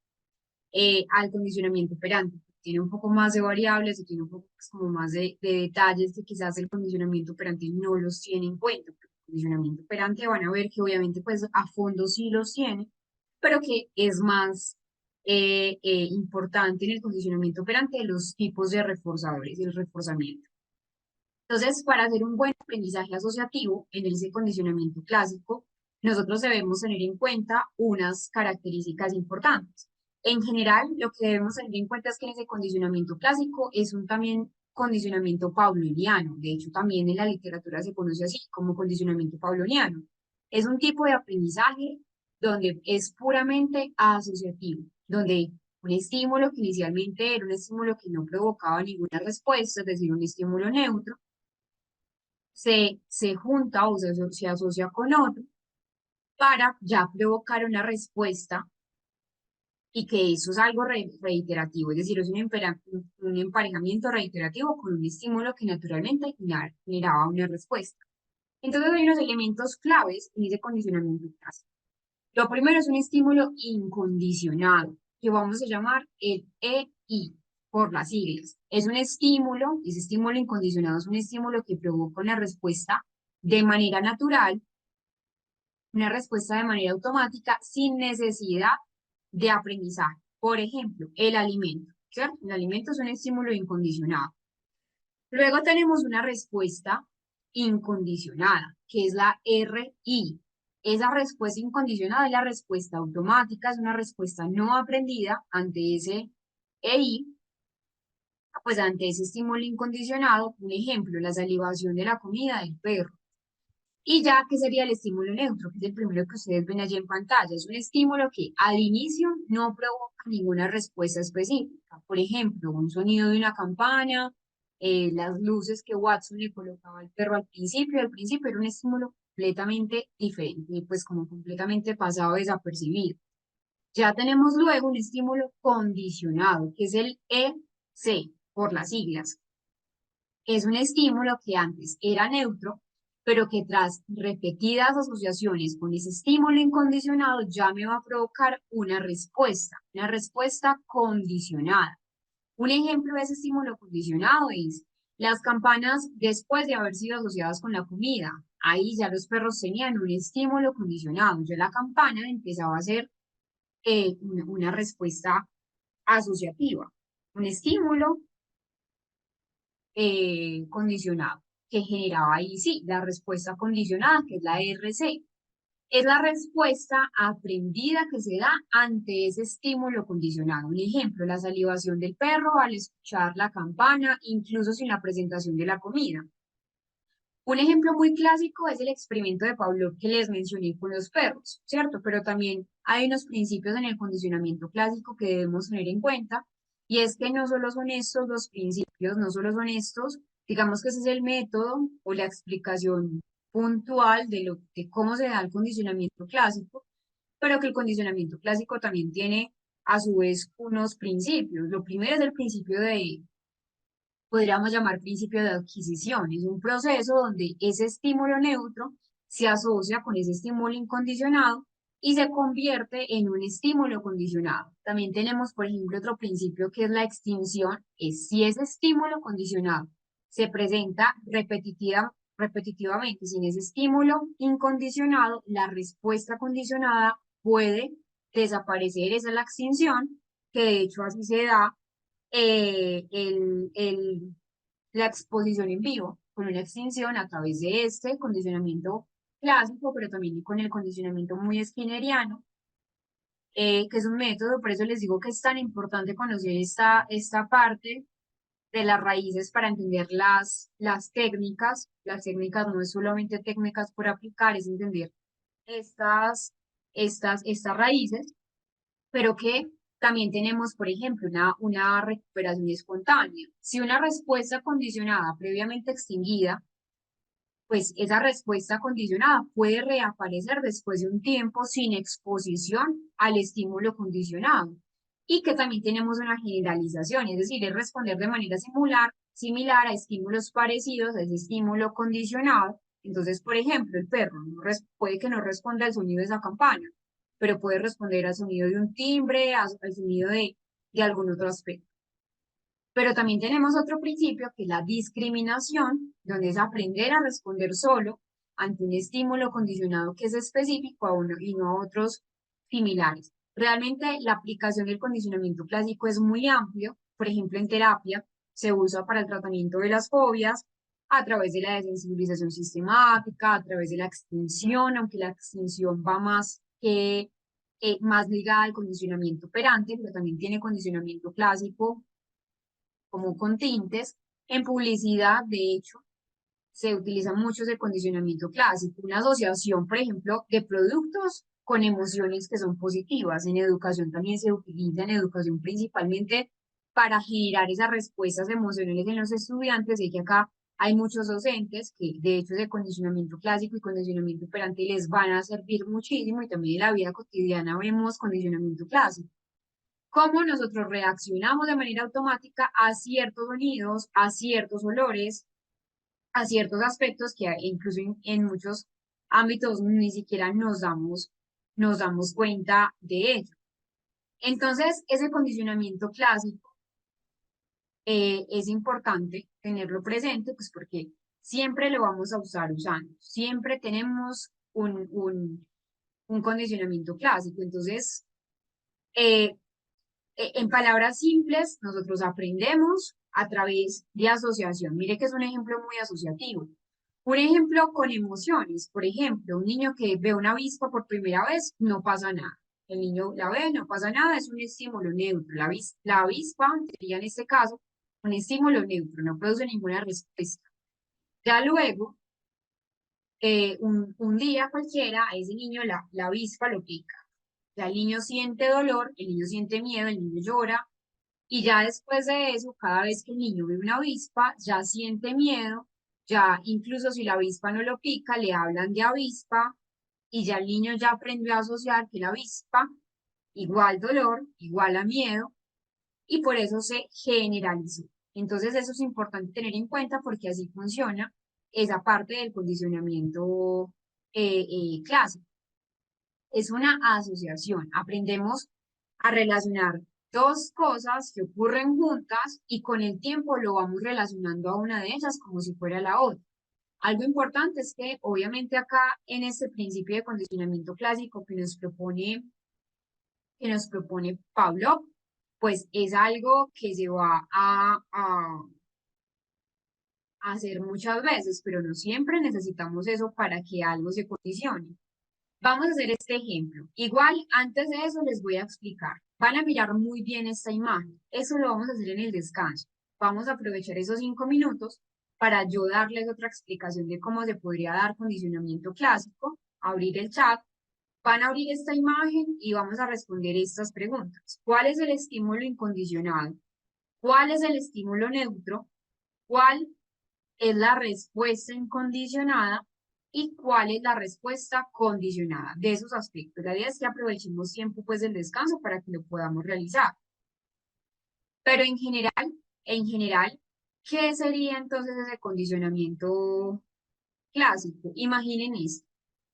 al condicionamiento operante. Tiene un poco más de variables y tiene un poco pues, como más de detalles que quizás el condicionamiento operante no los tiene en cuenta. El condicionamiento operante van a ver que obviamente pues a fondo sí los tiene, pero que es más importante en el condicionamiento operante los tipos de reforzadores y el reforzamiento. Entonces, para hacer un buen aprendizaje asociativo en ese condicionamiento clásico, nosotros debemos tener en cuenta unas características importantes. En general, lo que debemos tener en cuenta es que en ese condicionamiento clásico es un también condicionamiento pauliniano. De hecho, también en la literatura se conoce así como condicionamiento pauliniano. Es un tipo de aprendizaje donde es puramente asociativo, donde un estímulo que inicialmente era un estímulo que no provocaba ninguna respuesta, es decir, un estímulo neutro, se junta o se asocia con otro para ya provocar una respuesta y que eso es algo reiterativo, es decir, es un emparejamiento reiterativo con un estímulo que naturalmente generaba una respuesta. Entonces hay unos elementos claves en ese condicionamiento clásico. Lo primero es un estímulo incondicionado, que vamos a llamar el EI por las siglas. Es un estímulo, ese estímulo incondicionado es un estímulo que provoca una respuesta de manera natural, una respuesta de manera automática sin necesidad de aprendizaje. Por ejemplo, el alimento, ¿cierto? El alimento es un estímulo incondicionado. Luego tenemos una respuesta incondicionada, que es la RI. Esa respuesta incondicionada es la respuesta automática, es una respuesta no aprendida ante ese EI, pues ante ese estímulo incondicionado. Un ejemplo, la salivación de la comida del perro. Y ya, ¿qué sería el estímulo neutro? Que es el primero que ustedes ven allí en pantalla. Es un estímulo que al inicio no provoca ninguna respuesta específica. Por ejemplo, un sonido de una campana, las luces que Watson le colocaba al perro al principio. Al principio era un estímulo completamente diferente, y pues como completamente pasado desapercibido. Ya tenemos luego un estímulo condicionado, que es el EC, por las siglas. Es un estímulo que antes era neutro, pero que tras repetidas asociaciones con ese estímulo incondicionado ya me va a provocar una respuesta condicionada. Un ejemplo de ese estímulo condicionado es las campanas después de haber sido asociadas con la comida. Ahí ya los perros tenían un estímulo condicionado. Ya la campana empezaba a ser una respuesta asociativa. Un estímulo condicionado, que generaba ahí sí la respuesta condicionada, que es la RC. Es la respuesta aprendida que se da ante ese estímulo condicionado. Un ejemplo, la salivación del perro al escuchar la campana, incluso sin la presentación de la comida. Un ejemplo muy clásico es el experimento de Pavlov que les mencioné con los perros, ¿cierto? Pero también hay unos principios en el condicionamiento clásico que debemos tener en cuenta, y es que no solo son estos los principios, no solo son estos, digamos que ese es el método o la explicación puntual de cómo se da el condicionamiento clásico, pero que el condicionamiento clásico también tiene a su vez unos principios. Lo primero es el principio de podríamos llamar principio de adquisición. Es un proceso donde ese estímulo neutro se asocia con ese estímulo incondicionado y se convierte en un estímulo condicionado. También tenemos, por ejemplo, otro principio que es la extinción, es si ese estímulo condicionado se presenta repetitivamente sin ese estímulo incondicionado, la respuesta condicionada puede desaparecer, esa es la extinción, que de hecho así se da eh, el, el- la exposición en vivo con una extinción a través de este condicionamiento clásico, pero también con el condicionamiento muy skinneriano, que es un método, por eso les digo que es tan importante conocer esta parte de las raíces para entender las técnicas. Las técnicas no es solamente técnicas por aplicar, es entender estas, estas raíces, pero que también tenemos, por ejemplo, una recuperación espontánea. Si una respuesta condicionada previamente extinguida, pues esa respuesta condicionada puede reaparecer después de un tiempo sin exposición al estímulo condicionado. y que también tenemos una generalización, es decir, es responder de manera similar a estímulos parecidos a ese estímulo condicionado. Entonces, por ejemplo, el perro puede que no responda al sonido de esa campana, pero puede responder al sonido de un timbre, al sonido de algún otro aspecto. Pero también tenemos otro principio que es la discriminación, donde es aprender a responder solo ante un estímulo condicionado que es específico a uno y no a otros similares. Realmente la aplicación del condicionamiento clásico es muy amplio. Por ejemplo, en terapia se usa para el tratamiento de las fobias a través de la desensibilización sistemática, a través de la extinción, aunque la extinción va más ligada al condicionamiento operante, pero también tiene condicionamiento clásico como con tintes. En publicidad, de hecho, se utiliza mucho ese condicionamiento clásico, una asociación, por ejemplo, de productos con emociones que son positivas. En educación también se utiliza, en educación principalmente para generar esas respuestas emocionales en los estudiantes. Y que acá hay muchos docentes que, de hecho, ese condicionamiento clásico y condicionamiento operante les van a servir muchísimo, y también en la vida cotidiana vemos condicionamiento clásico, cómo nosotros reaccionamos de manera automática a ciertos sonidos, a ciertos olores, a ciertos aspectos que incluso en muchos ámbitos ni siquiera nos damos cuenta de ello. Entonces, ese condicionamiento clásico es importante tenerlo presente, pues porque siempre lo vamos a usar usando, siempre tenemos un condicionamiento clásico. Entonces, eh, en palabras simples, nosotros aprendemos a través de asociación. Mire que es un ejemplo muy asociativo. Un ejemplo con emociones. Por ejemplo, un niño que ve una avispa por primera vez, no pasa nada. El niño la ve, no pasa nada, es un estímulo neutro. La avispa sería en este caso un estímulo neutro, no produce ninguna respuesta. Ya luego, un día cualquiera, a ese niño la avispa lo pica. Ya el niño siente dolor, el niño siente miedo, el niño llora, y ya después de eso, cada vez que el niño ve una avispa, ya siente miedo, ya incluso si la avispa no lo pica, le hablan de avispa, y ya el niño ya aprendió a asociar que la avispa igual dolor, igual a miedo, y por eso se generalizó. Entonces eso es importante tener en cuenta porque así funciona esa parte del condicionamiento clásico. Es una asociación. Aprendemos a relacionar dos cosas que ocurren juntas y con el tiempo lo vamos relacionando a una de ellas como si fuera la otra. Algo importante es que obviamente acá en este principio de condicionamiento clásico que nos propone Pavlov, pues es algo que se va a hacer muchas veces, pero no siempre necesitamos eso para que algo se condicione. Vamos a hacer este ejemplo. Igual, antes de eso les voy a explicar. Van a mirar muy bien esta imagen. Eso lo vamos a hacer en el descanso. Vamos a aprovechar esos 5 minutos para yo darles otra explicación de cómo se podría dar condicionamiento clásico. Abrir el chat. Van a abrir esta imagen y vamos a responder estas preguntas. ¿Cuál es el estímulo incondicionado? ¿Cuál es el estímulo neutro? ¿Cuál es la respuesta incondicionada y cuál es la respuesta condicionada de esos aspectos? La idea es que aprovechemos tiempo pues del descanso para que lo podamos realizar. Pero en general, ¿qué sería entonces ese condicionamiento clásico? Imaginen esto.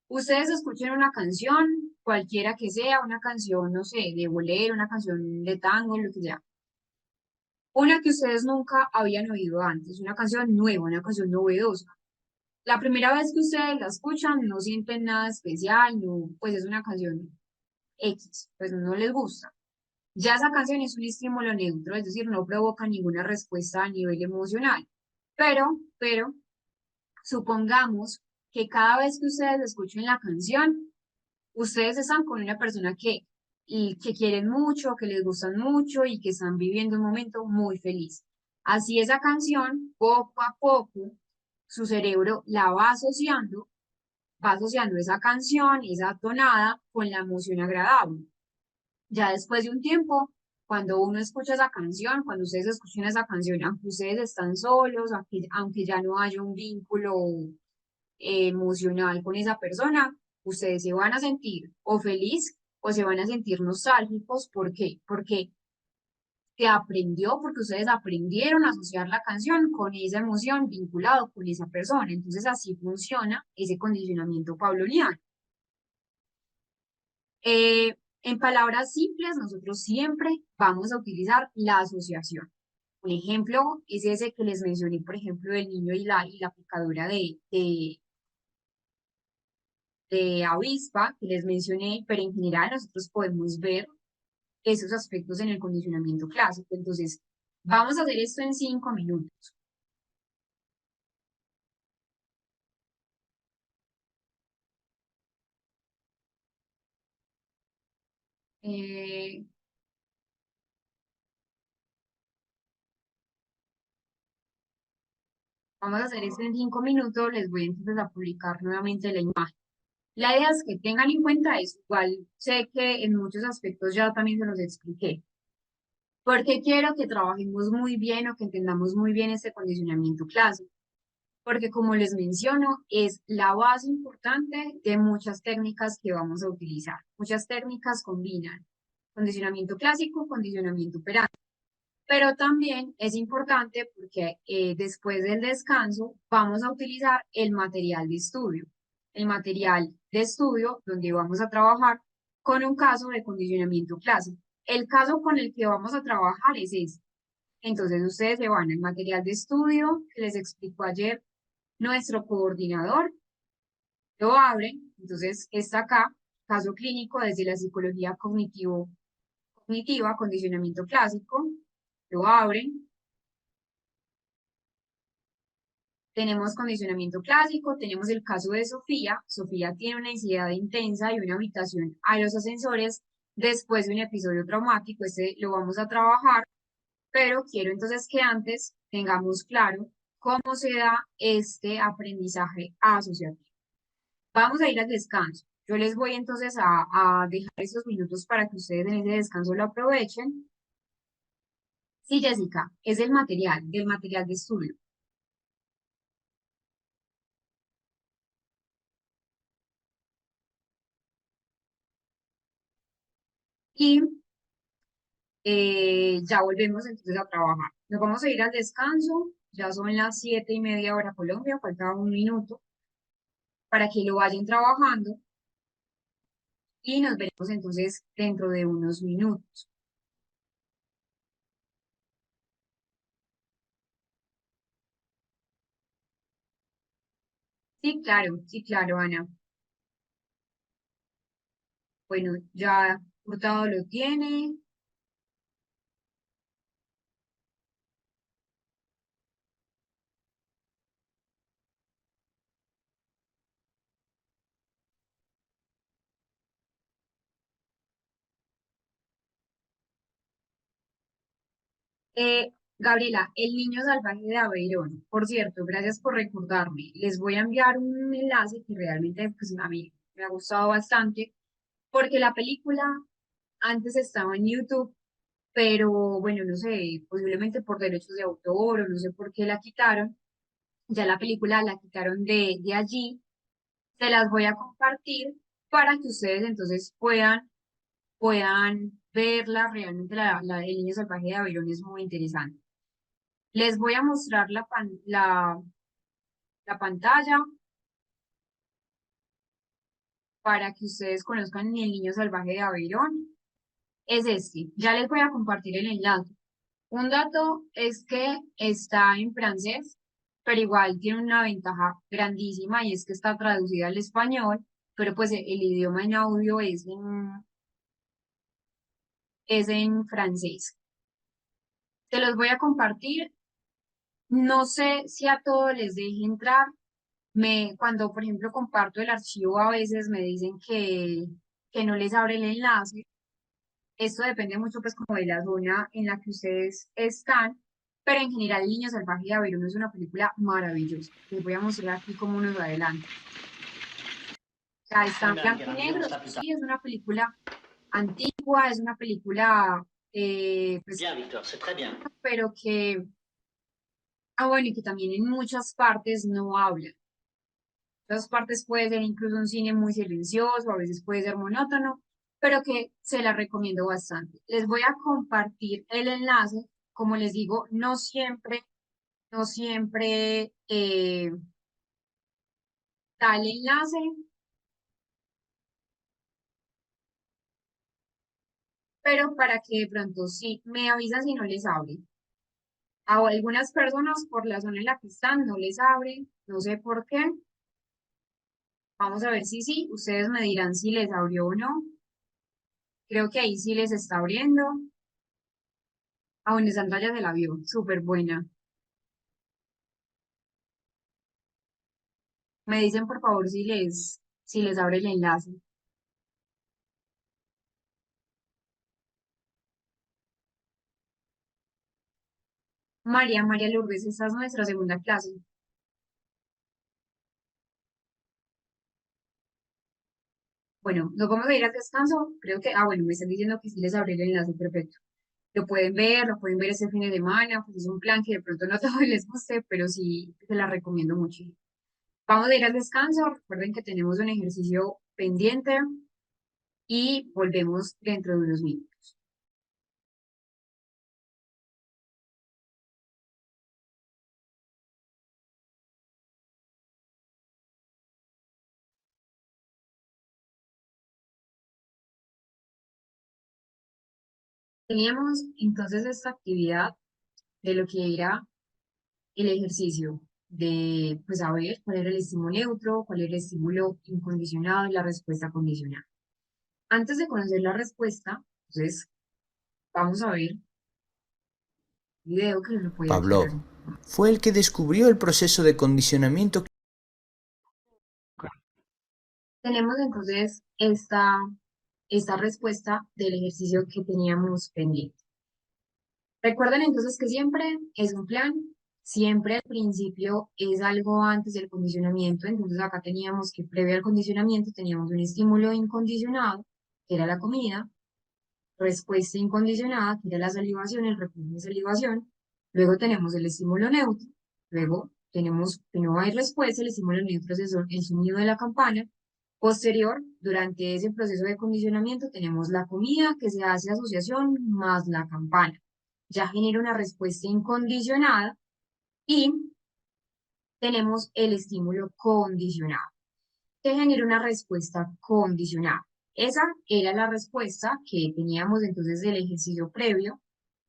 Ustedes escuchen una canción, cualquiera que sea, una canción, no sé, de bolero, una canción de tango, lo que sea. Una que ustedes nunca habían oído antes, una canción nueva, una canción novedosa. La primera vez que ustedes la escuchan, no sienten nada especial, no, pues es una canción X, pues no les gusta. Ya esa canción es un estímulo neutro, es decir, no provoca ninguna respuesta a nivel emocional. Pero, supongamos que cada vez que ustedes escuchen la canción, ustedes están con una persona que quieren mucho, que les gustan mucho y que están viviendo un momento muy feliz. Así esa canción, poco a poco, su cerebro la va asociando esa canción, esa tonada, con la emoción agradable. Ya después de un tiempo, cuando uno escucha esa canción, cuando ustedes escuchan esa canción, aunque ustedes están solos, aunque ya no haya un vínculo emocional con esa persona, ustedes se van a sentir o feliz o se van a sentir nostálgicos. ¿Por qué? Porque que aprendió, porque ustedes aprendieron a asociar la canción con esa emoción vinculado con esa persona. Entonces así funciona ese condicionamiento pauloniano. En palabras simples, nosotros siempre vamos a utilizar la asociación. Un ejemplo es ese que les mencioné, por ejemplo, del niño y la picadura de avispa, que les mencioné, pero en general nosotros podemos ver esos aspectos en el condicionamiento clásico. Entonces, vamos a hacer esto en 5 minutos. Eh, Vamos a hacer esto en 5 minutos. Les voy entonces a publicar nuevamente la imagen. La idea es que tengan en cuenta eso. Igual sé que en muchos aspectos ya también se los expliqué. Porque quiero que trabajemos muy bien o que entendamos muy bien este condicionamiento clásico. Porque como les menciono, es la base importante de muchas técnicas que vamos a utilizar. Muchas técnicas combinan condicionamiento clásico, condicionamiento operante. Pero también es importante porque después del descanso vamos a utilizar el material de estudio. El material de estudio donde vamos a trabajar con un caso de condicionamiento clásico. El caso con el que vamos a trabajar es este. Entonces ustedes se van al material de estudio que les explicó ayer nuestro coordinador, lo abren, entonces está acá, caso clínico desde la psicología cognitiva, condicionamiento clásico, lo abren. Tenemos condicionamiento clásico, tenemos el caso de Sofía. Sofía tiene una ansiedad intensa y una habitación a los ascensores después de un episodio traumático. Este lo vamos a trabajar, pero quiero entonces que antes tengamos claro cómo se da este aprendizaje asociativo. Vamos a ir al descanso. Yo les voy entonces a dejar esos minutos para que ustedes en ese descanso lo aprovechen. Sí, Jessica, es del material de estudio. Y ya volvemos entonces a trabajar. Nos vamos a ir al descanso, ya son las 7:30 hora Colombia, falta un minuto para que lo vayan trabajando y nos veremos entonces dentro de unos minutos. Sí, claro, Ana. Bueno, ya Hurtado lo tiene. Gabriela, el niño salvaje de Aveirón. Por cierto, gracias por recordarme. Les voy a enviar un enlace que realmente pues, a mí me ha gustado bastante, porque la película antes estaba en YouTube, pero bueno, no sé, posiblemente por derechos de autor o no sé por qué la quitaron. Ya la película la quitaron de allí. Se las voy a compartir para que ustedes entonces puedan verla. Realmente el niño salvaje de Aveirón es muy interesante. Les voy a mostrar la pantalla para que ustedes conozcan el niño salvaje de Aveirón. Es este. Ya les voy a compartir el enlace. Un dato es que está en francés, pero igual tiene una ventaja grandísima y es que está traducida al español, pero pues el idioma en audio es en francés. Te los voy a compartir. No sé si a todos les deje entrar. Cuando, por ejemplo, comparto el archivo, a veces me dicen que no les abre el enlace. Esto depende mucho, pues, como de la zona en la que ustedes están, pero en general, El Niño Salvaje de Averno es una película maravillosa. Les voy a mostrar aquí cómo nos adelanta. O sea, está en blanco y negro, sí, es una película antigua, es una película, pues, Bien, Victor, c'est très bien. pero que, bueno, y que también en muchas partes no habla. En otras partes puede ser incluso un cine muy silencioso, a veces puede ser monótono, pero que se la recomiendo bastante. Les voy a compartir el enlace. Como les digo, no siempre da el enlace, pero para que de pronto sí me avisan si no les abre. A algunas personas por la zona en la que están no les abre, no sé por qué. Vamos a ver si sí, ustedes me dirán si les abrió o no. Creo que ahí sí les está abriendo. Ah, bueno, Sandra ya se la vio, súper buena. Me dicen por favor si les abre el enlace. María Lourdes, esta es nuestra segunda clase. Bueno, nos vamos a ir al descanso. Creo que, bueno, me están diciendo que sí les abre el enlace, perfecto. Lo pueden ver ese fin de semana, pues es un plan que de pronto no a todos les guste, pero sí se la recomiendo mucho. Vamos a ir al descanso, recuerden que tenemos un ejercicio pendiente y volvemos dentro de unos minutos. Teníamos entonces esta actividad de lo que era el ejercicio de, pues, saber cuál era el estímulo neutro, cuál era el estímulo incondicionado y la respuesta condicional. Antes de conocer la respuesta, entonces vamos a ver un video que nos puede Pavlov aclarar. fue el que descubrió el proceso de condicionamiento. Tenemos entonces esta respuesta del ejercicio que teníamos pendiente. Recuerden entonces que siempre es un plan, siempre al principio es algo antes del condicionamiento, entonces acá teníamos que previo al condicionamiento teníamos un estímulo incondicionado, que era la comida, respuesta incondicionada, que era la salivación, el reflujo de salivación, luego tenemos el estímulo neutro, luego tenemos que no hay respuesta, el estímulo neutro es el sonido de la campana, posterior, durante ese proceso de condicionamiento tenemos la comida que se hace asociación más la campana ya genera una respuesta incondicionada y tenemos el estímulo condicionado, que genera una respuesta condicionada. Esa era la respuesta que teníamos entonces del ejercicio previo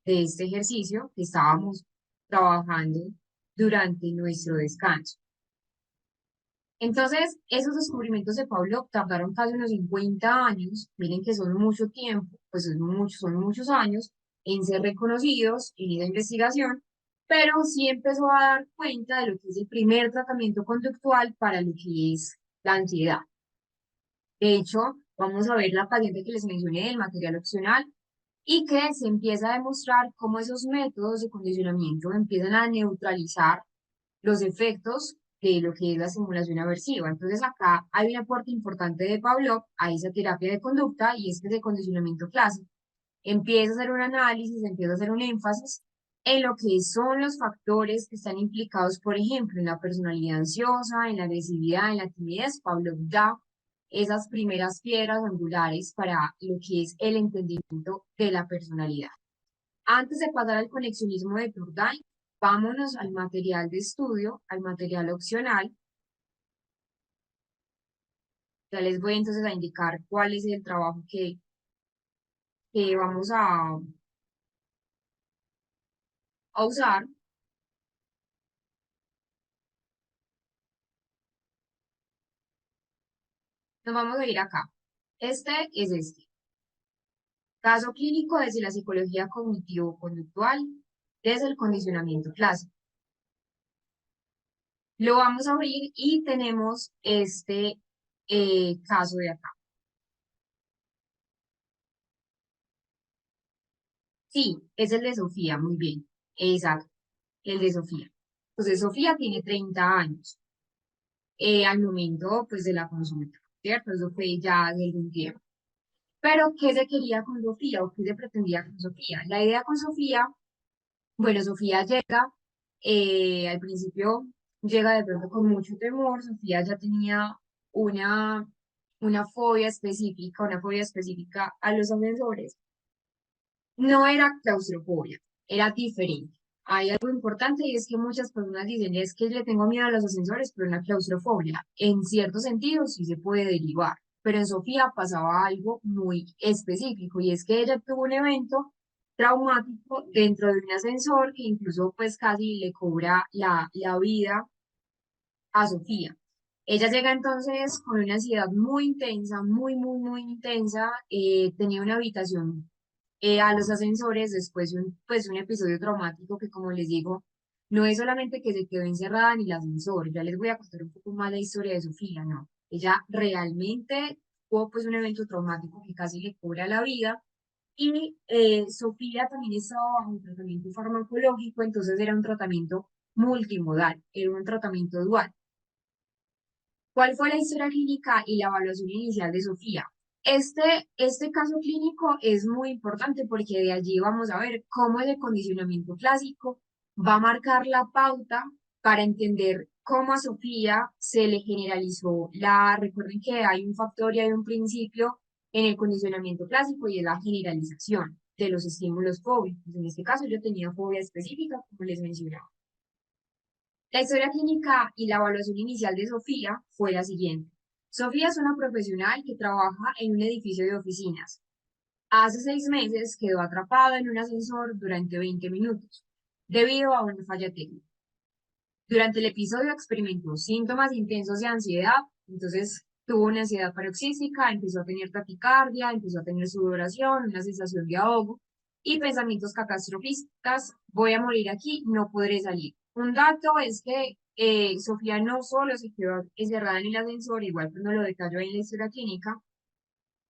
de este ejercicio que estábamos trabajando durante nuestro descanso. Entonces, esos descubrimientos de Pavlov tardaron casi unos 50 años, miren que son mucho tiempo, pues son muchos años en ser reconocidos en esa investigación, pero sí empezó a dar cuenta de lo que es el primer tratamiento conductual para lo que es la ansiedad. De hecho, vamos a ver la paciente que les mencioné del material opcional y que se empieza a demostrar cómo esos métodos de condicionamiento empiezan a neutralizar los efectos de lo que es la simulación aversiva. Entonces acá hay un aporte importante de Pavlov a esa terapia de conducta y es que es el condicionamiento clásico. Empieza a hacer un análisis, empieza a hacer un énfasis en lo que son los factores que están implicados, por ejemplo, en la personalidad ansiosa, en la agresividad, en la timidez. Pavlov da esas primeras piedras angulares para lo que es el entendimiento de la personalidad. Antes de pasar al conexionismo de Turkheim, vámonos al material de estudio, al material opcional. Ya les voy entonces a indicar cuál es el trabajo que vamos a usar. Nos vamos a ir acá. Este es este. Caso clínico desde la psicología cognitivo-conductual, desde el condicionamiento clásico. Lo vamos a abrir y tenemos este caso de acá. Sí, es el de Sofía, muy bien. Exacto, el de Sofía. Entonces, Sofía tiene 30 años al momento pues, de la consulta, ¿cierto? Eso fue ya de algún tiempo. Pero, ¿qué se quería con Sofía o qué se pretendía con Sofía? La idea con Sofía, bueno, Sofía llega, al principio llega de pronto con mucho temor, Sofía ya tenía una, una fobia específica a los ascensores. No era claustrofobia, era diferente. Hay algo importante y es que muchas personas dicen, es que le tengo miedo a los ascensores, pero una claustrofobia, en cierto sentido sí se puede derivar. Pero en Sofía pasaba algo muy específico y es que ella tuvo un evento traumático dentro de un ascensor que incluso pues casi le cobra la vida a Sofía. Ella llega entonces con una ansiedad muy intensa, muy intensa. Tenía una habitación a los ascensores después de pues, un episodio traumático que, como les digo, no es solamente que se quedó encerrada en el ascensor. Ya les voy a contar un poco más la historia de Sofía, ¿no? Ella realmente tuvo pues un evento traumático que casi le cobra la vida. Y Sofía también estaba bajo un tratamiento farmacológico, entonces era un tratamiento multimodal, era un tratamiento dual. ¿Cuál fue la historia clínica y la evaluación inicial de Sofía? Este caso clínico es muy importante porque de allí vamos a ver cómo el condicionamiento clásico va a marcar la pauta para entender cómo a Sofía se le generalizó recuerden que hay un factor y hay un principio en el condicionamiento clásico y es la generalización de los estímulos fóbicos. En este caso yo tenía fobia específica, como les mencionaba. La historia clínica y la evaluación inicial de Sofía fue la siguiente. Sofía es una profesional que trabaja en un edificio de oficinas. Hace 6 meses quedó atrapada en un ascensor durante 20 minutos debido a una falla técnica. Durante el episodio experimentó síntomas intensos de ansiedad, entonces tuvo una ansiedad paroxística, empezó a tener taquicardia, empezó a tener sudoración, una sensación de ahogo y pensamientos catastrofistas, voy a morir aquí, no podré salir. Un dato es que Sofía no solo se quedó encerrada en el ascensor, igual cuando lo detalló ahí en la historia clínica,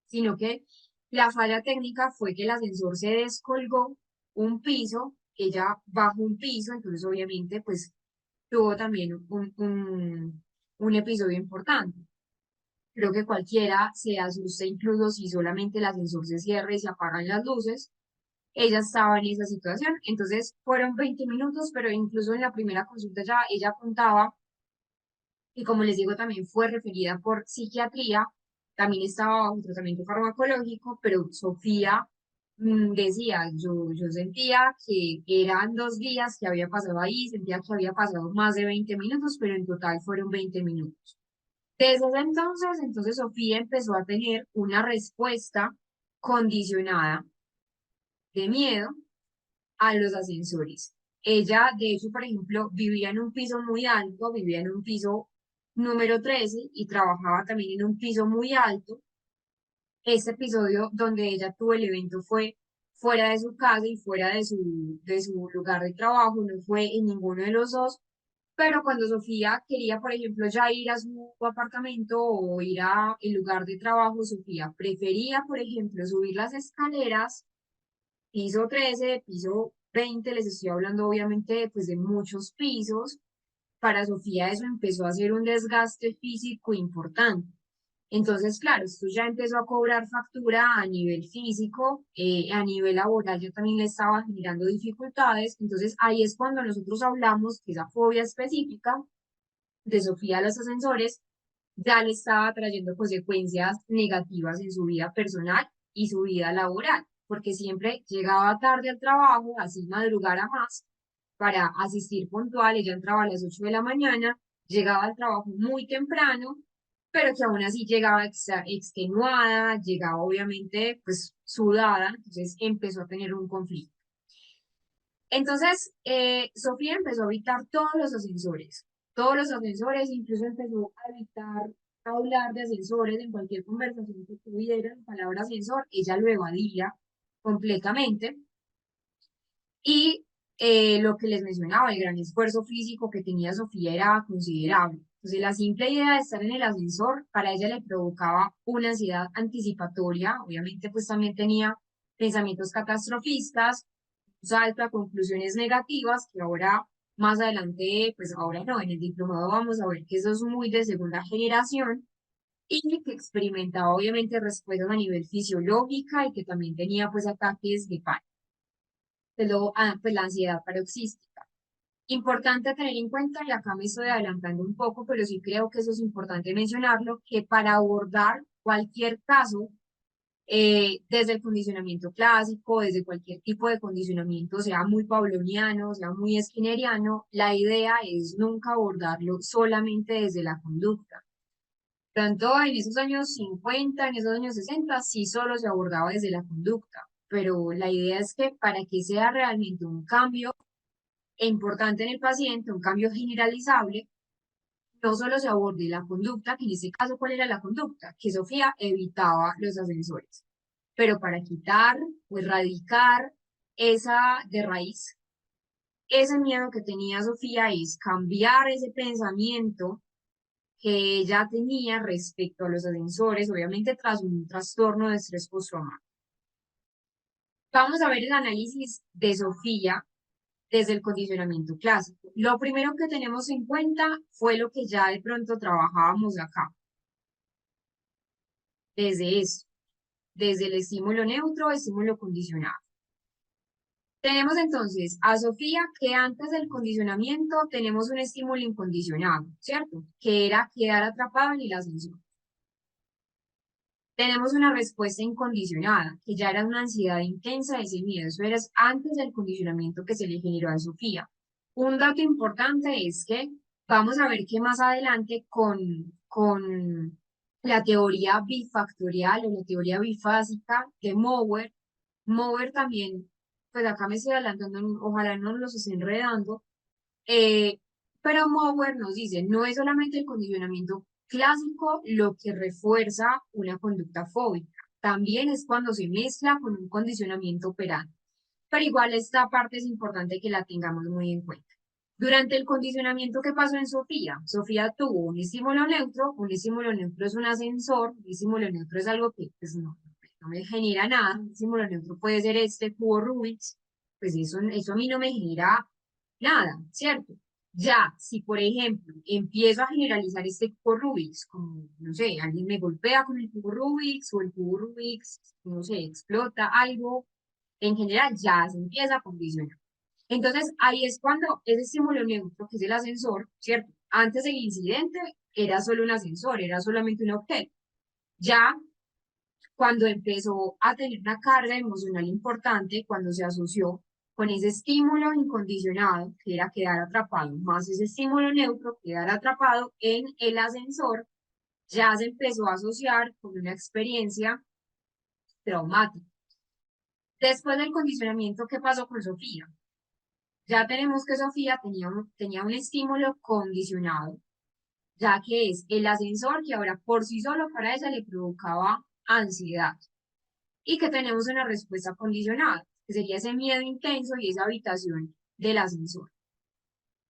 sino que la falla técnica fue que el ascensor se descolgó un piso, ella bajó un piso, entonces obviamente pues tuvo también un episodio importante. Creo que cualquiera se asusta incluso si solamente el ascensor se cierra y se apagan las luces. Ella estaba en esa situación, entonces fueron 20 minutos, pero incluso en la primera consulta ya ella contaba, y como les digo, también fue referida por psiquiatría, también estaba bajo tratamiento farmacológico, pero Sofía decía, yo sentía que eran 2 días que había pasado ahí, sentía que había pasado más de 20 minutos, pero en total fueron 20 minutos. Desde ese entonces Sofía empezó a tener una respuesta condicionada de miedo a los ascensores. Ella, de hecho, por ejemplo, vivía en un piso muy alto, vivía en un piso número 13 y trabajaba también en un piso muy alto. Este episodio donde ella tuvo el evento fue fuera de su casa y fuera de su lugar de trabajo, no fue en ninguno de los dos, pero cuando Sofía quería, por ejemplo, ya ir a su apartamento o ir a el lugar de trabajo, Sofía prefería, por ejemplo, subir las escaleras, piso 13, piso 20, les estoy hablando obviamente pues de muchos pisos. Para Sofía eso empezó a ser un desgaste físico importante. Entonces, claro, esto ya empezó a cobrar factura a nivel físico, a nivel laboral yo también le estaba generando dificultades. Entonces, ahí es cuando nosotros hablamos que esa fobia específica de Sofía a los ascensores ya le estaba trayendo consecuencias negativas en su vida personal y su vida laboral, porque siempre llegaba tarde al trabajo, así madrugara más para asistir puntual. Ella entraba a las 8 de la mañana, llegaba al trabajo muy temprano, pero que aún así llegaba extenuada, llegaba obviamente pues sudada, entonces empezó a tener un conflicto. Entonces, Sofía empezó a evitar todos los ascensores, incluso empezó a evitar hablar de ascensores en cualquier conversación que tuviera, la palabra ascensor, ella lo evadía completamente. Y lo que les mencionaba, el gran esfuerzo físico que tenía Sofía era considerable. Entonces, la simple idea de estar en el ascensor para ella le provocaba una ansiedad anticipatoria. Obviamente, pues también tenía pensamientos catastrofistas, salto a conclusiones negativas, que ahora, más adelante, pues ahora no, en el diplomado vamos a ver que eso es muy de segunda generación y que experimentaba obviamente respuestas a nivel fisiológica y que también tenía pues ataques de pánico. Pues la ansiedad paroxística. Importante tener en cuenta, y acá me estoy adelantando un poco, pero sí creo que eso es importante mencionarlo, que para abordar cualquier caso, desde el condicionamiento clásico, desde cualquier tipo de condicionamiento, sea muy pavloviano, sea muy skinneriano, la idea es nunca abordarlo solamente desde la conducta. Tanto en esos años 50, en esos años 60, sí solo se abordaba desde la conducta, pero la idea es que para que sea realmente un cambio importante en el paciente, un cambio generalizable, no solo se aborde la conducta, que en este caso, ¿cuál era la conducta? Que Sofía evitaba los ascensores. Pero para quitar o erradicar esa de raíz, ese miedo que tenía Sofía es cambiar ese pensamiento que ella tenía respecto a los ascensores, obviamente tras un trastorno de estrés postraumático. Vamos a ver el análisis de Sofía desde el condicionamiento clásico. Lo primero que tenemos en cuenta fue lo que ya de pronto trabajábamos acá, desde eso, desde el estímulo neutro, estímulo condicionado. Tenemos entonces a Sofía que antes del condicionamiento tenemos un estímulo incondicionado, ¿cierto? Que era quedar atrapado en el ascensor. Tenemos una respuesta incondicionada, que ya era una ansiedad intensa, ese miedo. Eso era antes del condicionamiento que se le generó a Sofía. Un dato importante es que vamos a ver que más adelante con la teoría bifactorial o la teoría bifásica de Mower también, pues acá me estoy adelantando, ojalá no los esté enredando, eh, pero Mower nos dice, no es solamente el condicionamiento clásico lo que refuerza una conducta fóbica, también es cuando se mezcla con un condicionamiento operante. Pero igual esta parte es importante que la tengamos muy en cuenta. Durante el condicionamiento que pasó en Sofía, Sofía tuvo un estímulo neutro es un ascensor, un estímulo neutro es algo que pues, no me genera nada, un estímulo neutro puede ser este cubo Rubik's, pues eso a mí no me genera nada, ¿cierto? Ya, si por ejemplo empiezo a generalizar este cubo Rubik's, como, no sé, alguien me golpea con el cubo Rubik's o el cubo Rubik's, no sé, explota algo, en general ya se empieza a condicionar. Entonces, ahí es cuando ese estímulo neutro, que es el ascensor, ¿cierto? Antes del incidente era solo un ascensor, era solamente un objeto. Ya cuando empezó a tener una carga emocional importante, cuando se asoció con ese estímulo incondicionado, que era quedar atrapado, más ese estímulo neutro, quedar atrapado en el ascensor, ya se empezó a asociar con una experiencia traumática. Después del condicionamiento, ¿qué pasó con Sofía? Ya tenemos que Sofía tenía un estímulo condicionado, ya que es el ascensor que ahora por sí solo para ella le provocaba ansiedad y que tenemos una respuesta condicionada, que sería ese miedo intenso y esa habitación del ascensor.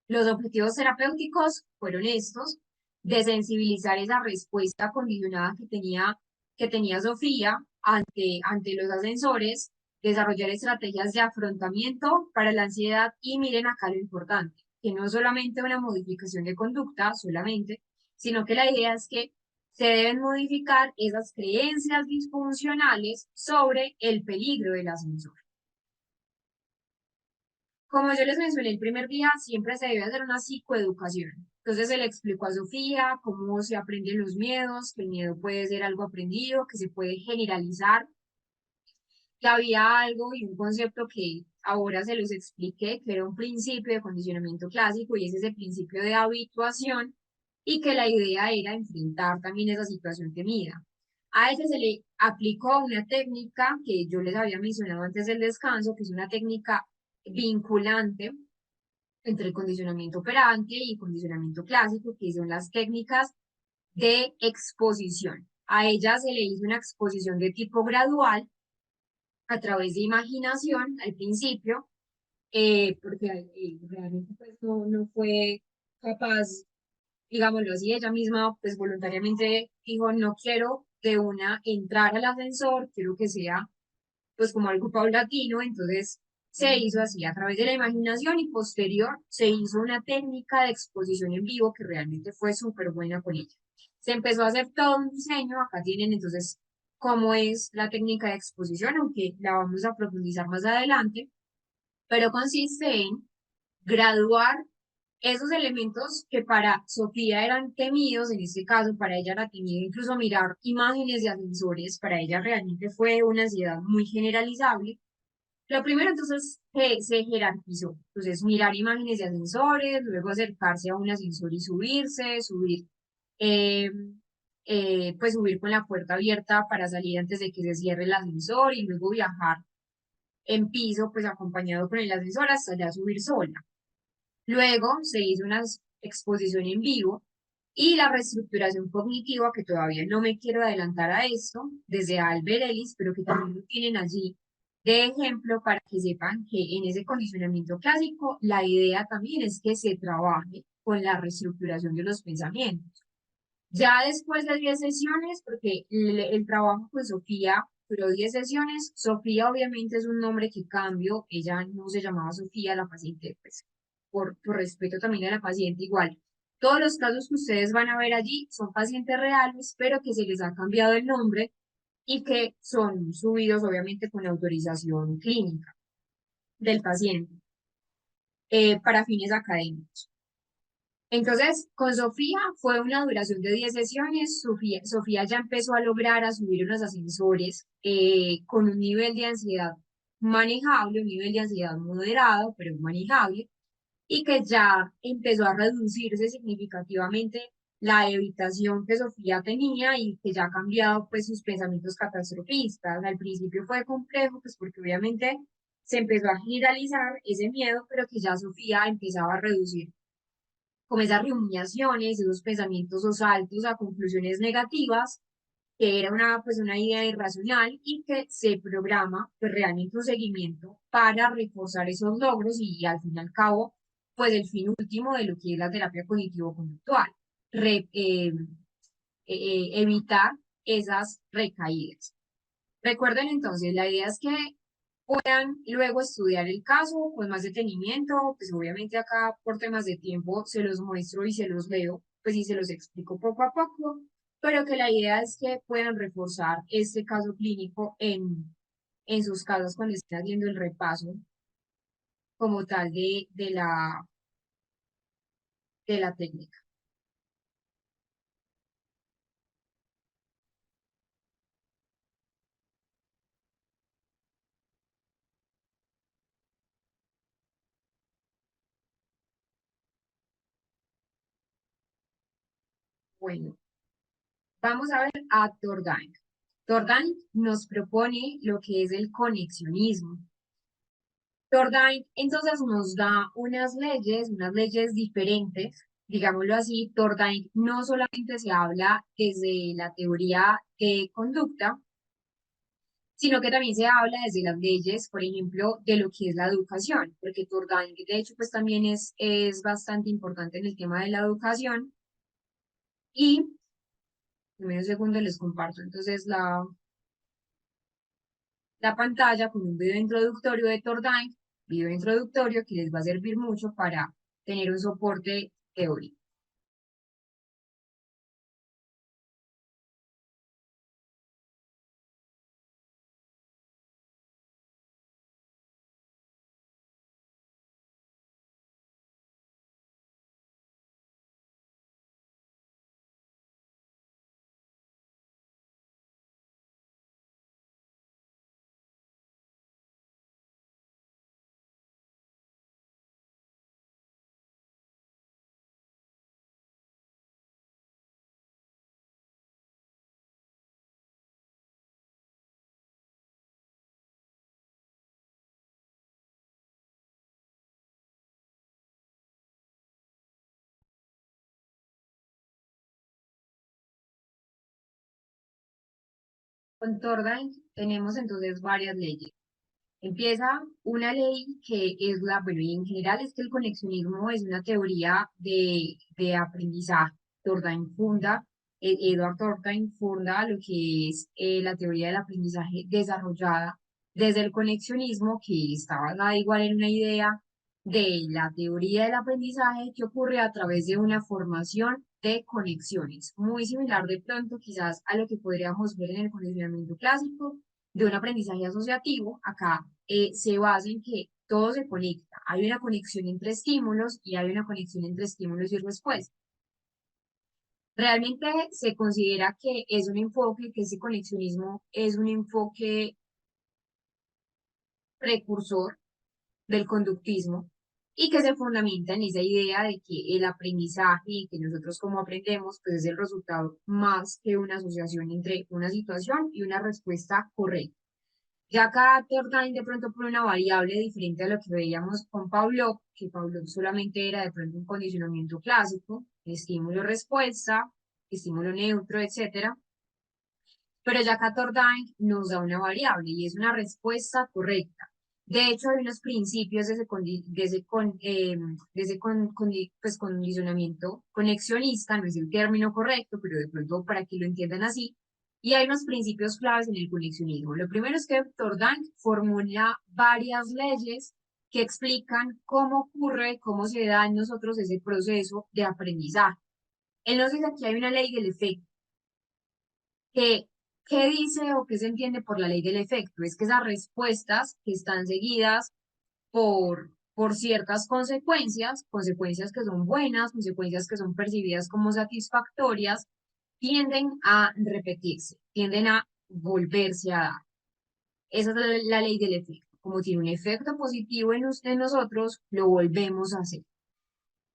Los objetivos terapéuticos fueron estos, de sensibilizar esa respuesta condicionada que tenía Sofía ante los ascensores, desarrollar estrategias de afrontamiento para la ansiedad y miren acá lo importante, que no solamente una modificación de conducta, solamente, sino que la idea es que se deben modificar esas creencias disfuncionales sobre el peligro del ascensor. Como yo les mencioné el primer día, siempre se debe hacer una psicoeducación. Entonces se le explicó a Sofía cómo se aprenden los miedos, que el miedo puede ser algo aprendido, que se puede generalizar, que había algo y un concepto que ahora se los expliqué, que era un principio de condicionamiento clásico y es ese principio de habituación y que la idea era enfrentar también esa situación temida. A ese se le aplicó una técnica que yo les había mencionado antes del descanso, que es una técnica vinculante entre el condicionamiento operante y condicionamiento clásico, que son las técnicas de exposición. A ella se le hizo una exposición de tipo gradual a través de imaginación al principio, porque realmente pues, no fue capaz, digámoslo así, ella misma pues voluntariamente dijo, no quiero de una entrar al ascensor, quiero que sea pues como algo paulatino, entonces se hizo así a través de la imaginación y posterior se hizo una técnica de exposición en vivo que realmente fue súper buena con ella. Se empezó a hacer todo un diseño, acá tienen entonces cómo es la técnica de exposición, aunque la vamos a profundizar más adelante, pero consiste en graduar Esos elementos que para Sofía eran temidos, en este caso para ella era temido incluso mirar imágenes de ascensores, para ella realmente fue una ansiedad muy generalizable. Lo primero entonces se jerarquizó, entonces mirar imágenes de ascensores, luego acercarse a un ascensor y subirse, subir, eh, pues subir con la puerta abierta para salir antes de que se cierre el ascensor y luego viajar en piso, pues acompañado con el ascensor hasta allá subir sola. Luego se hizo una exposición en vivo y la reestructuración cognitiva, que todavía no me quiero adelantar a esto, desde Albert Ellis, pero que también lo tienen allí de ejemplo para que sepan que en ese condicionamiento clásico la idea también es que se trabaje con la reestructuración de los pensamientos. Ya después de 10 sesiones, porque el trabajo con Sofía duró 10 sesiones, Sofía obviamente es un nombre que cambio, ella no se llamaba Sofía, la paciente, pues por respeto también a la paciente igual. Todos los casos que ustedes van a ver allí son pacientes reales, pero que se les ha cambiado el nombre y que son subidos obviamente con autorización clínica del paciente para fines académicos. Entonces, con Sofía fue una duración de 10 sesiones. Sofía ya empezó a lograr a subir unos ascensores con un nivel de ansiedad manejable, un nivel de ansiedad moderado, pero manejable, y que ya empezó a reducirse significativamente la evitación que Sofía tenía y que ya ha cambiado pues sus pensamientos catastrofistas. Al principio fue complejo, pues porque obviamente se empezó a generalizar ese miedo, pero que ya Sofía empezaba a reducir como esas rumiaciones, esos pensamientos o saltos a conclusiones negativas, que era pues una idea irracional y que se programa pues realmente un seguimiento para reforzar esos logros y al fin y al cabo, pues el fin último de lo que es la terapia cognitivo-conductual, evitar esas recaídas. Recuerden entonces, la idea es que puedan luego estudiar el caso con más detenimiento, pues obviamente acá por temas de tiempo se los muestro y se los leo, pues y se los explico poco a poco, pero que la idea es que puedan reforzar este caso clínico en sus casos cuando estén haciendo el repaso como tal de la técnica. Bueno, vamos a ver a Thorndike. Thorndike nos propone lo que es el conexionismo. Thorndike entonces nos da unas leyes diferentes, digámoslo así. Thorndike no solamente se habla desde la teoría de conducta, sino que también se habla desde las leyes, por ejemplo, de lo que es la educación, porque Thorndike de hecho pues también es bastante importante en el tema de la educación. Y en medio segundo les comparto entonces la pantalla con un video introductorio de Thorndike, video introductorio que les va a servir mucho para tener un soporte teórico. Con Thorndike tenemos entonces varias leyes. Empieza una ley que es bueno, y en general es que el conexionismo es una teoría de aprendizaje. Edward Thorndike funda lo que es la teoría del aprendizaje desarrollada desde el conexionismo, que está basada igual en una idea de la teoría del aprendizaje que ocurre a través de una formación de conexiones, muy similar de pronto quizás a lo que podríamos ver en el condicionamiento clásico de un aprendizaje asociativo. Acá se basa en que todo se conecta. Hay una conexión entre estímulos y hay una conexión entre estímulos y respuesta. Realmente se considera que es un enfoque, que ese conexionismo es un enfoque precursor del conductismo y que se fundamenta en esa idea de que el aprendizaje y que nosotros como aprendemos, pues es el resultado más que una asociación entre una situación y una respuesta correcta. Ya acá Turkheim de pronto pone una variable diferente a lo que veíamos con Pavlov, que Pavlov solamente era de pronto un condicionamiento clásico, estímulo-respuesta, estímulo neutro, etcétera. Pero ya acá Turkheim nos da una variable y es una respuesta correcta. De hecho, hay unos principios de ese, pues, condicionamiento conexionista, no es el término correcto, pero de pronto para que lo entiendan así, y hay unos principios claves en el conexionismo. Lo primero es que Turkheim formula varias leyes que explican cómo ocurre, cómo se da en nosotros ese proceso de aprendizaje. Entonces, aquí hay una ley del efecto que, ¿qué dice o qué se entiende por la ley del efecto? Es que esas respuestas que están seguidas por ciertas consecuencias, consecuencias que son buenas, consecuencias que son percibidas como satisfactorias, tienden a repetirse, tienden a volverse a dar. Esa es la ley del efecto. Como tiene un efecto positivo en nosotros, lo volvemos a hacer.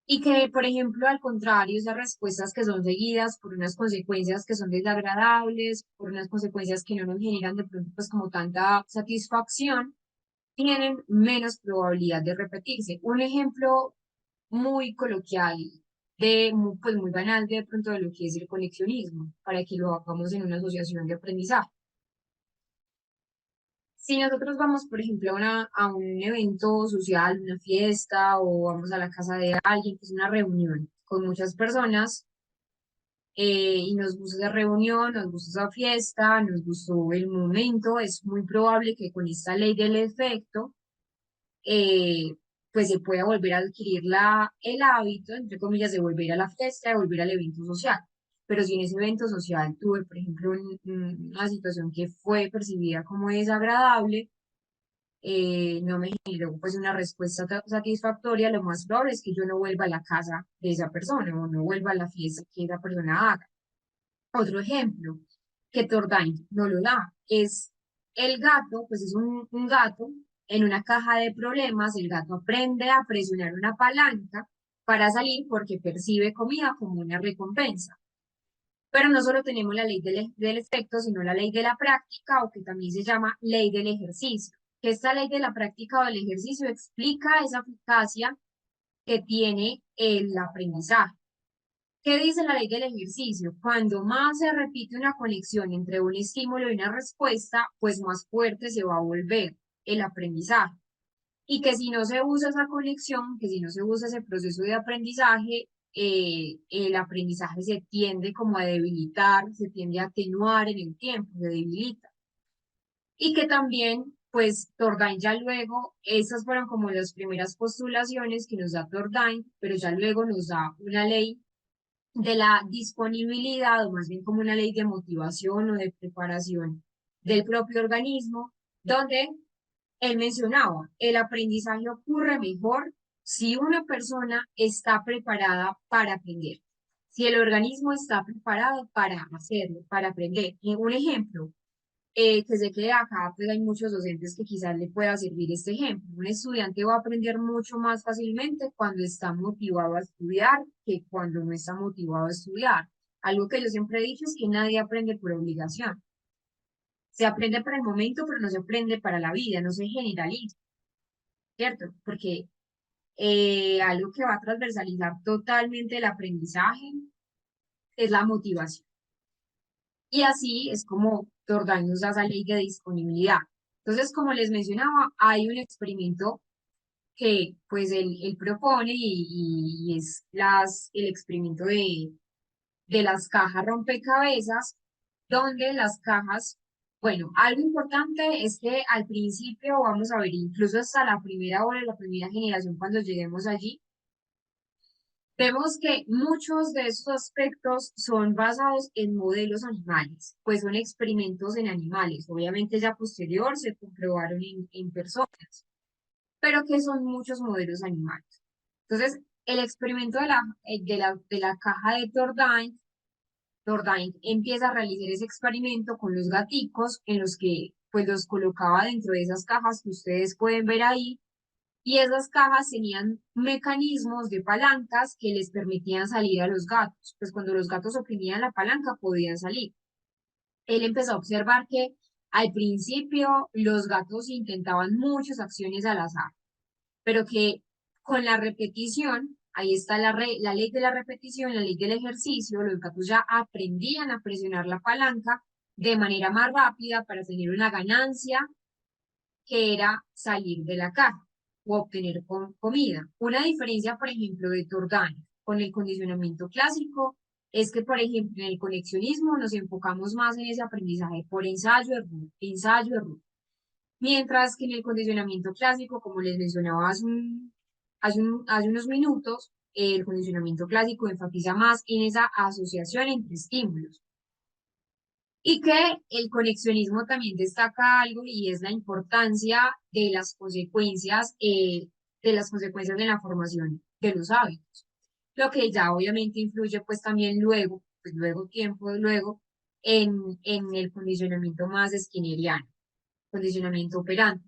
Y que, por ejemplo, al contrario, esas respuestas que son seguidas por unas consecuencias que son desagradables, por unas consecuencias que no nos generan de pronto pues como tanta satisfacción, tienen menos probabilidad de repetirse. Un ejemplo muy coloquial, pues muy banal de pronto de lo que es el conexionismo, para que lo hagamos en una asociación de aprendizaje. Si nosotros vamos, por ejemplo, a un evento social, una fiesta, o vamos a la casa de alguien, que es una reunión con muchas personas, y nos gusta esa reunión, nos gusta esa fiesta, nos gustó el momento, es muy probable que con esta ley del efecto, eh, pues se pueda volver a adquirir el hábito, entre comillas, de volver a la fiesta, de volver al evento social. Pero si en ese evento social tuve, por ejemplo, una situación que fue percibida como desagradable, no me generó pues una respuesta satisfactoria, lo más probable es que yo no vuelva a la casa de esa persona o no vuelva a la fiesta que esa persona haga. Otro ejemplo que Turkheim no lo da es el gato, pues es un gato en una caja de problemas, el gato aprende a presionar una palanca para salir porque percibe comida como una recompensa. Pero no solo tenemos la ley del efecto, sino la ley de la práctica, o que también se llama ley del ejercicio. Que esta ley de la práctica o del ejercicio explica esa eficacia que tiene el aprendizaje. ¿Qué dice la ley del ejercicio? Cuando más se repite una conexión entre un estímulo y una respuesta, pues más fuerte se va a volver el aprendizaje. Y que si no se usa esa conexión, que si no se usa ese proceso de aprendizaje, el aprendizaje se tiende como a debilitar, se tiende a atenuar en el tiempo, se debilita. Y que también, pues, Turkheim ya luego, esas fueron como las primeras postulaciones que nos da Turkheim, pero ya luego nos da una ley de la disponibilidad, o más bien como una ley de motivación o de preparación del propio organismo, donde él mencionaba, el aprendizaje ocurre mejor si una persona está preparada para aprender, si el organismo está preparado para hacerlo, para aprender. Y un ejemplo, que se quede acá, pues hay muchos docentes que quizás le pueda servir este ejemplo. Un estudiante va a aprender mucho más fácilmente cuando está motivado a estudiar que cuando no está motivado a estudiar. Algo que yo siempre he dicho es que nadie aprende por obligación. Se aprende para el momento, pero no se aprende para la vida, no se generaliza, ¿cierto? Porque algo que va a transversalizar totalmente el aprendizaje es la motivación. Y así es como Turkheim nos da esa ley de disponibilidad. Entonces, como les mencionaba, hay un experimento que pues él propone y es el experimento de las cajas rompecabezas, donde las cajas, bueno, algo importante es que al principio vamos a ver, incluso hasta la primera hora, la primera generación, cuando lleguemos allí, vemos que muchos de esos aspectos son basados en modelos animales, pues son experimentos en animales. Obviamente ya posterior se comprobaron en personas. pero que son muchos modelos animales. Entonces, el experimento de la caja de Tordain empieza a realizar ese experimento con los gaticos en los que pues los colocaba dentro de esas cajas que ustedes pueden ver ahí, y esas cajas tenían mecanismos de palancas que les permitían salir a los gatos. Pues cuando los gatos oprimían la palanca podían salir. Él empezó a observar que al principio los gatos intentaban muchas acciones al azar, pero que con la repetición, ahí está la ley de la repetición, la ley del ejercicio, los gatos ya aprendían a presionar la palanca de manera más rápida para tener una ganancia que era salir de la caja o obtener comida. Una diferencia, por ejemplo, de Tordani con el condicionamiento clásico es que, por ejemplo, en el conexionismo nos enfocamos más en ese aprendizaje por ensayo, error. Mientras que en el condicionamiento clásico, como les mencionaba hace unos minutos, el condicionamiento clásico enfatiza más en esa asociación entre estímulos. Y que el conexionismo también destaca algo y es la importancia de las consecuencias de la formación de los hábitos. Lo que ya obviamente influye pues también luego, pues luego tiempo, luego, en el condicionamiento más skinneriano, condicionamiento operante.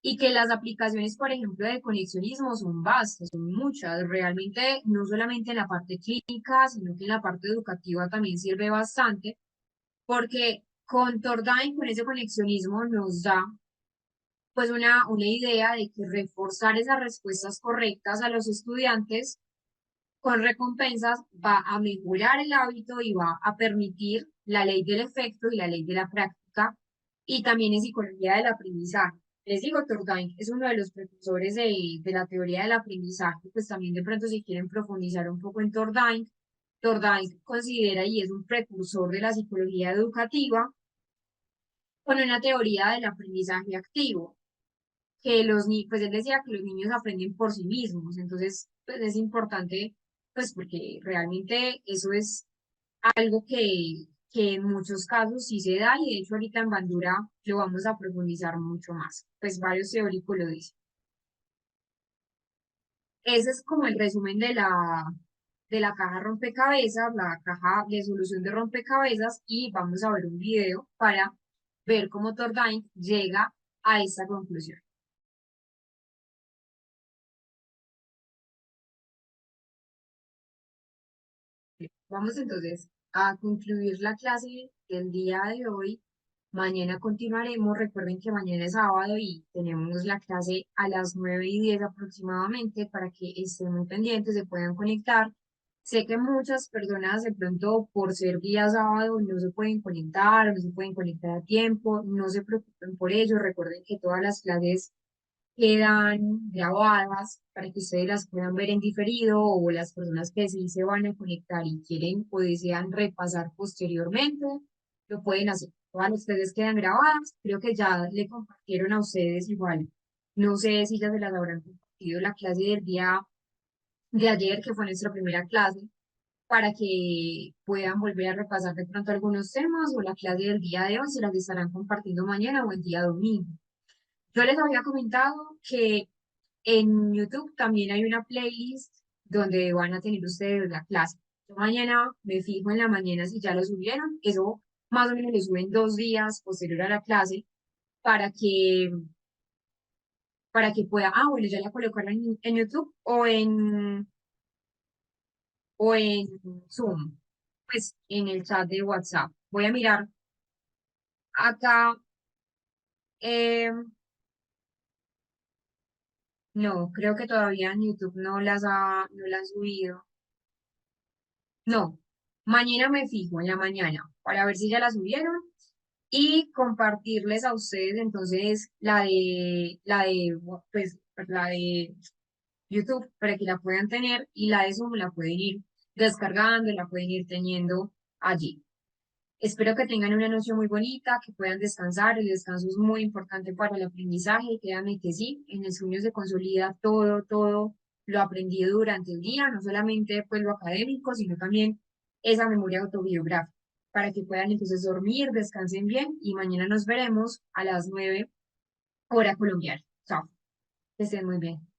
Y que las aplicaciones, por ejemplo, de conexionismo son vastas, son muchas. Realmente, no solamente en la parte clínica, sino que en la parte educativa también sirve bastante, porque con Tordain, con ese conexionismo, nos da pues una idea de que reforzar esas respuestas correctas a los estudiantes con recompensas va a mejorar el hábito y va a permitir la ley del efecto y la ley de la práctica, y también en psicología del aprendizaje. Les digo, Tordain es uno de los precursores de la teoría del aprendizaje, pues también de pronto si quieren profundizar un poco en Tordain, Tordain considera y es un precursor de la psicología educativa con una teoría del aprendizaje activo, que pues él decía que los niños aprenden por sí mismos, entonces pues es importante, pues porque realmente eso es algo que en muchos casos sí se da, y de hecho ahorita en Bandura lo vamos a profundizar mucho más, pues varios teóricos lo dicen. Ese es como el resumen de la caja rompecabezas, la caja de solución de rompecabezas, y vamos a ver un video para ver cómo Tordain llega a esta conclusión. Vamos entonces a concluir la clase del día de hoy. Mañana continuaremos. Recuerden que mañana es sábado y tenemos la clase a las 9:10 aproximadamente para que estén muy pendientes, se puedan conectar. Sé que muchas personas de pronto por ser día sábado no se pueden conectar, no se pueden conectar a tiempo. No se preocupen por ello. Recuerden que todas las clases quedan grabadas para que ustedes las puedan ver en diferido, o las personas que sí se van a conectar y quieren o desean repasar posteriormente, lo pueden hacer. Todas ustedes quedan grabadas. Creo que ya le compartieron a ustedes igual. No sé si ya se las habrán compartido la clase del día de ayer, que fue nuestra primera clase, para que puedan volver a repasar de pronto algunos temas, o la clase del día de hoy se las estarán compartiendo mañana o el día domingo. Yo les había comentado que en YouTube también hay una playlist donde van a tener ustedes la clase. Yo mañana me fijo en la mañana si ya lo subieron. Eso más o menos lo suben 2 días posterior a la clase para que pueda, bueno, ya la colocaron en YouTube o en Zoom, pues en el chat de WhatsApp. Voy a mirar acá. eh, no, creo que todavía en YouTube no las ha subido. No, mañana me fijo en la mañana para ver si ya la subieron y compartirles a ustedes entonces la de YouTube para que la puedan tener, y la de Zoom la pueden ir descargando, la pueden ir teniendo allí. Espero que tengan una noche muy bonita, que puedan descansar. El descanso es muy importante para el aprendizaje. Créanme que sí, en el sueño se consolida todo lo aprendido durante el día, no solamente pues lo académico, sino también esa memoria autobiográfica, para que puedan entonces dormir, descansen bien, y mañana nos veremos a las 9 hora colombiana. Chao. Que estén muy bien.